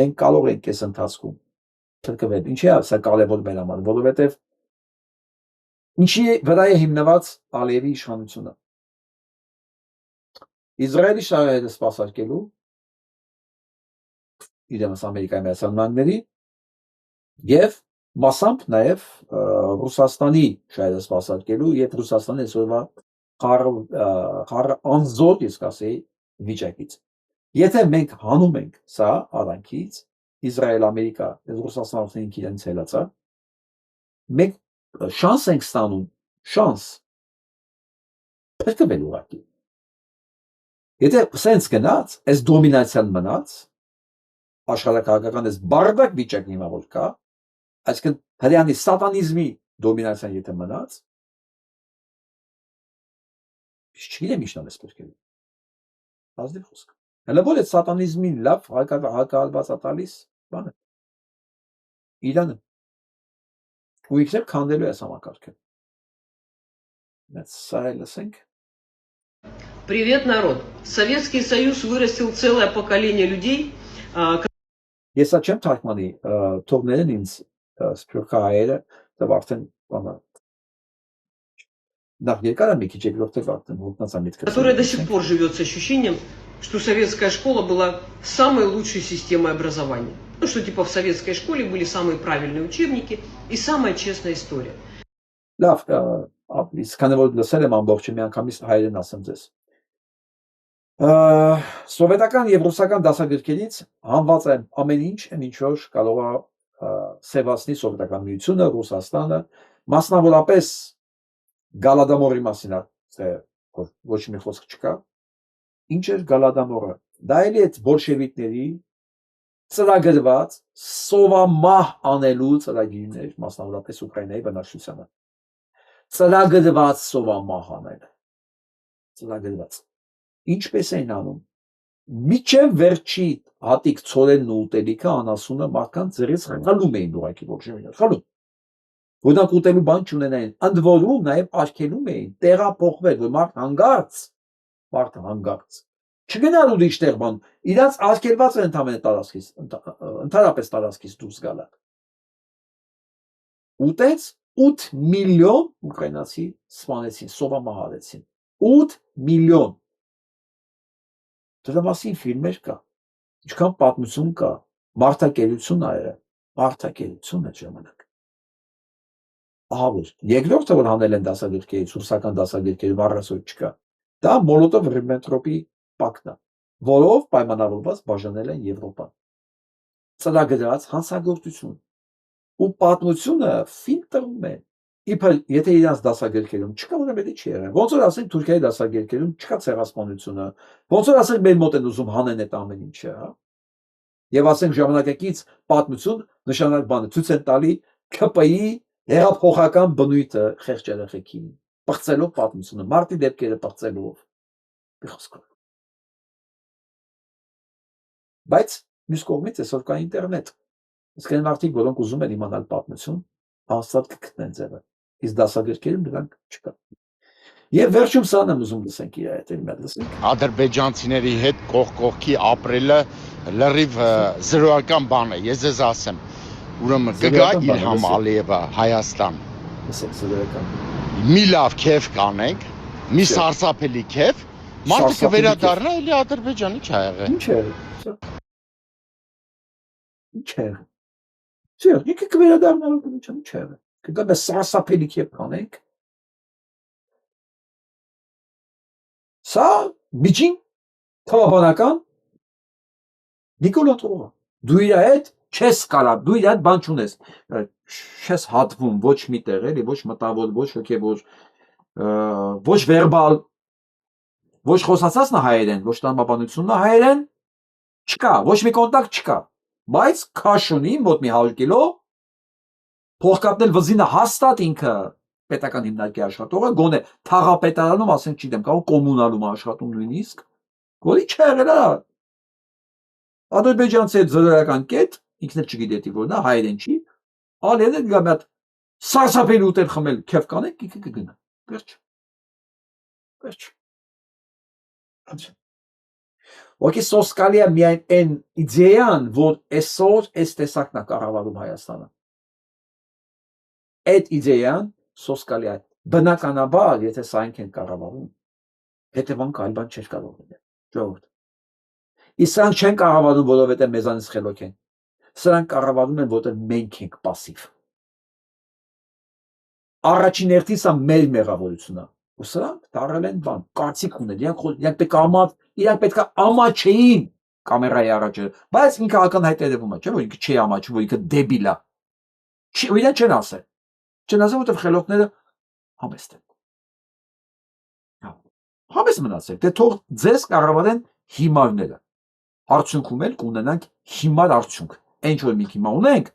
մենք կարող ենք այս ընթացքում փրկվել։ Ինչի է սա կարևոր մեր համար, որովհետև ինչի վրա է հիմնված Ալիևի իշխանությունը։ Իսրայելի շահերը սպասարկելու իրենց Ամերիկայի Միացյալ Նահանգների եւ մասամբ նաեւ Ռուսաստանի շահերը սպասարկելու եւ Ռուսաստանի այսօրվա խառը անզոր ես կասեի վիճակից։ Եթե մենք հանում ենք սա արանքից, Իսրայել, Ամերիկա, Ռուսաստանն իրենց հելացա, մենք շանս ենք ստանում, շանս փրկվել ուղղակի։ Եթե սենց գնաց, այս դոմինացիան մնաց, աշխարհակաղակական այս բարդակ վիճակն հիմա որ կա, Այսինքն հрьяանի սատանիզմի դոմինացիան եթե մնաց, չգիտեմ ինչ նամես պետք է։ Ազնիվ խոսք։ Հələ որ այդ սատանիզմին լավ հակահալված է տալիս, բանը։ Իրանը։ Ու իքսեր քանդելու է համակարգը։ Սա լսենք։ Привет, народ. Советский Союз вырастил целое поколение людей. Ես սա չեմ թարգմանի, թողներն ինձ սփյուռքահայերը, դա արդեն բանը։ Նախ երկար է մի քիչ երկրորդը արդեն հոգնածա միտքը։ Которая до сих пор живет с ощущением, что советская школа была самой лучшей системой образования. Ну, что типа в советской школе были самые правильные учебники и самая честная история. Լավ, իսկ քանի որ լսել եմ ամբողջը մի անգամից հայերեն ասեմ ձեզ։ Սովետական եւ ռուսական դասագրքերից հանված է ամեն ինչ, ինչ որ կարող է սևացնի սովետական միությունը, Ռուսաստանը, մասնավորապես Գալադամորի մասին է, ոչ մի խոսք չկա։ Ինչ էր Գալադամորը։ Դա էլի այդ բոլշևիկների ծրագրված սովամահ անելու ծրագիրներ, մասնավորապես Ուկրաինայի բնակչությանը։ Ծրագրված սովամահ անել։ Ծրագրված։ Ինչպես են անում։ Միջև վերջի հատիկ ցորենն ու ուտելիքը անասունը մարդկանց ձեռից խլում էին ուղակի բոլշևիկները, խլում։ Որոնք ուտելու բան չունենային, ընդ որում նաև արգելում էին տեղափոխվել, որ մարդը հանգարց։ Չգնալ ուրիշ տեղ բան, իրաց արգելված է ընդհանրապես տարածքից դուրս գալը։ Ուտեց 8 միլիոն ուկրաինացի սպանեցին, սովամահարեցին։ 8 միլիոն։ Դրա մասին ֆիլմեր կա, ինչքան պատմություն կա, մարդակերություն է ժամանակ։ Ահա որ երկրորդը որ հանել են դասագրքերից, ռուսական դասագրքերում առասոյ չկա։ Դա Մոլոտով-Ռիբենտրոպի պակտն է, որով պայմանավորված բաժանել են Եվրոպան։ Ծրագրված հանցագործություն ու պատմությունը ֆիլտրում են։ Իբր եթե իրանց դասագրքերում չկա, ուրեմն չի եղել։ Ոնց որ ասենք Թուրքիայի դասագրքերում չկա ցեղասպանությունը, ոնց որ ասենք մեր մոտ են ուզում հանեն այդ ամեն ինչը, հա։ Եվ ասենք ժամանակակից պատմություն նշանակ բանը ցույց են տալի ԿՊ-ի հեղափոխական բնույթը խեղճ երեխեքին, պղծելով պատմությունը, մարտի դեպքերը պղծելով։ Բիխոսկով։ Բայց մյուս կողմից այսօր կա ինտերնետ։ Իսկ այն մարդիկ, որոնք ուզում են իմանալ պատմություն, հաստատ կգտնեն ձևը։ Իսկ դասագրքերում դրանք չկա։ Եվ վերջում սան եմ ուզում լսենք իր հետ, լսենք։ Ադրբեջանցիների հետ կողքի ապրելը լրիվ զրոյական բան է, ես ձեզ ասեմ։ Ուրեմն կգա Իլհամ Ալիևը Հայաստան։ Լսեք, զրոյական։ Մի լավ քեֆ կանենք, մի սարսափելի քեֆ, մարդը կվերադառնա էլի Ադրբեջան, ի՞նչ ա եղել։ Ինչ է։ Ինչ է։ Չէ, եկեք կվերադառնալ Ադրբեջան, ինչ է։ Կգա սարսափելի քեֆ կանենք։ Սա միջին թվաբանական Նիկոլատովը։ Դու իր հետ չես կարա, դու իր հետ բան չունես։ Չես հատվում ոչ մի տեղ, էլի ոչ մտավոր, ոչ հոգևոր, ոչ վերբալ, ոչ խոսացածն է հայերեն, ոչ տրամաբանությունն է հայերեն, չկա, ոչ մի կոնտակտ չկա։ Բայց քաշ ունի մոտ մի 100 կիլո, փոխկապնել վզինը հաստատ ինքը պետական հիմնարկի աշխատողը, գոնե թաղապետարանում, ասենք չգիտեմ, կարող կոմունալում աշխատում նույնիսկ, որի չեղել է։ Ադրբեջանցի հետ զրոյական կետ, ինքն էլ չգիտի որ նա հայերեն չի, ալիեն էլ գա մի հատ սարսափելի ուտել խմել, քեֆ կանենք, ինքը կգնա։ Վերջ։ Վերջ։ Ոգի սոսկալի է միայն այն իդեան, որ այսօր այս տեսակն է կառավարում Հայաստանը։ Այդ իդեան սոսկալի է։ Բնականաբար, եթե սա ենք են կառավարում, հետևանք այլ բան չէր կարող լինել։ Ժողովուրդ։ Իսկ սրանք չեն կառավարում, որովհետև մեզանից խելոք են։ Սրանք կառավարում են, որովհետև մենք ենք պասիվ։ Առաջին հերթին սա մեր մեղավորությունն է։ Ու սրանք դարել են բան, կարծիք ունեն, իրանք պետք է ամաչեին կամերայի առաջը, բայց ինքը ակնհայտ երևում է, չէ՞ որ ինքը չի ամաչում, որ ինքը դեբիլ է։ Իրեն չեն ասել։ Չեն ասել, որովհետև խելոքները համեստ են։ Համեստ մնացեք, դե թող ձեզ կառավարեն հիմարները։ Արդյունքում էլ կունենանք հիմար արդյունք։ Ինչ որ մի հիմա ունենք,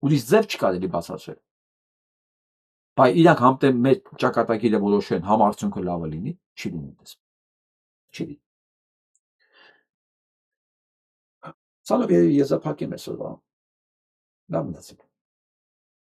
Ուրիշ ձև չկա դեպի բացատրել։ Բայց իրանք համտե մեր ճակատագիրը որոշեն համարցունքը լավը լինի, չի լինի դες։ Չի լինի։ Սանով եզապակեմ այսօրվա։ Լավ մնացեք։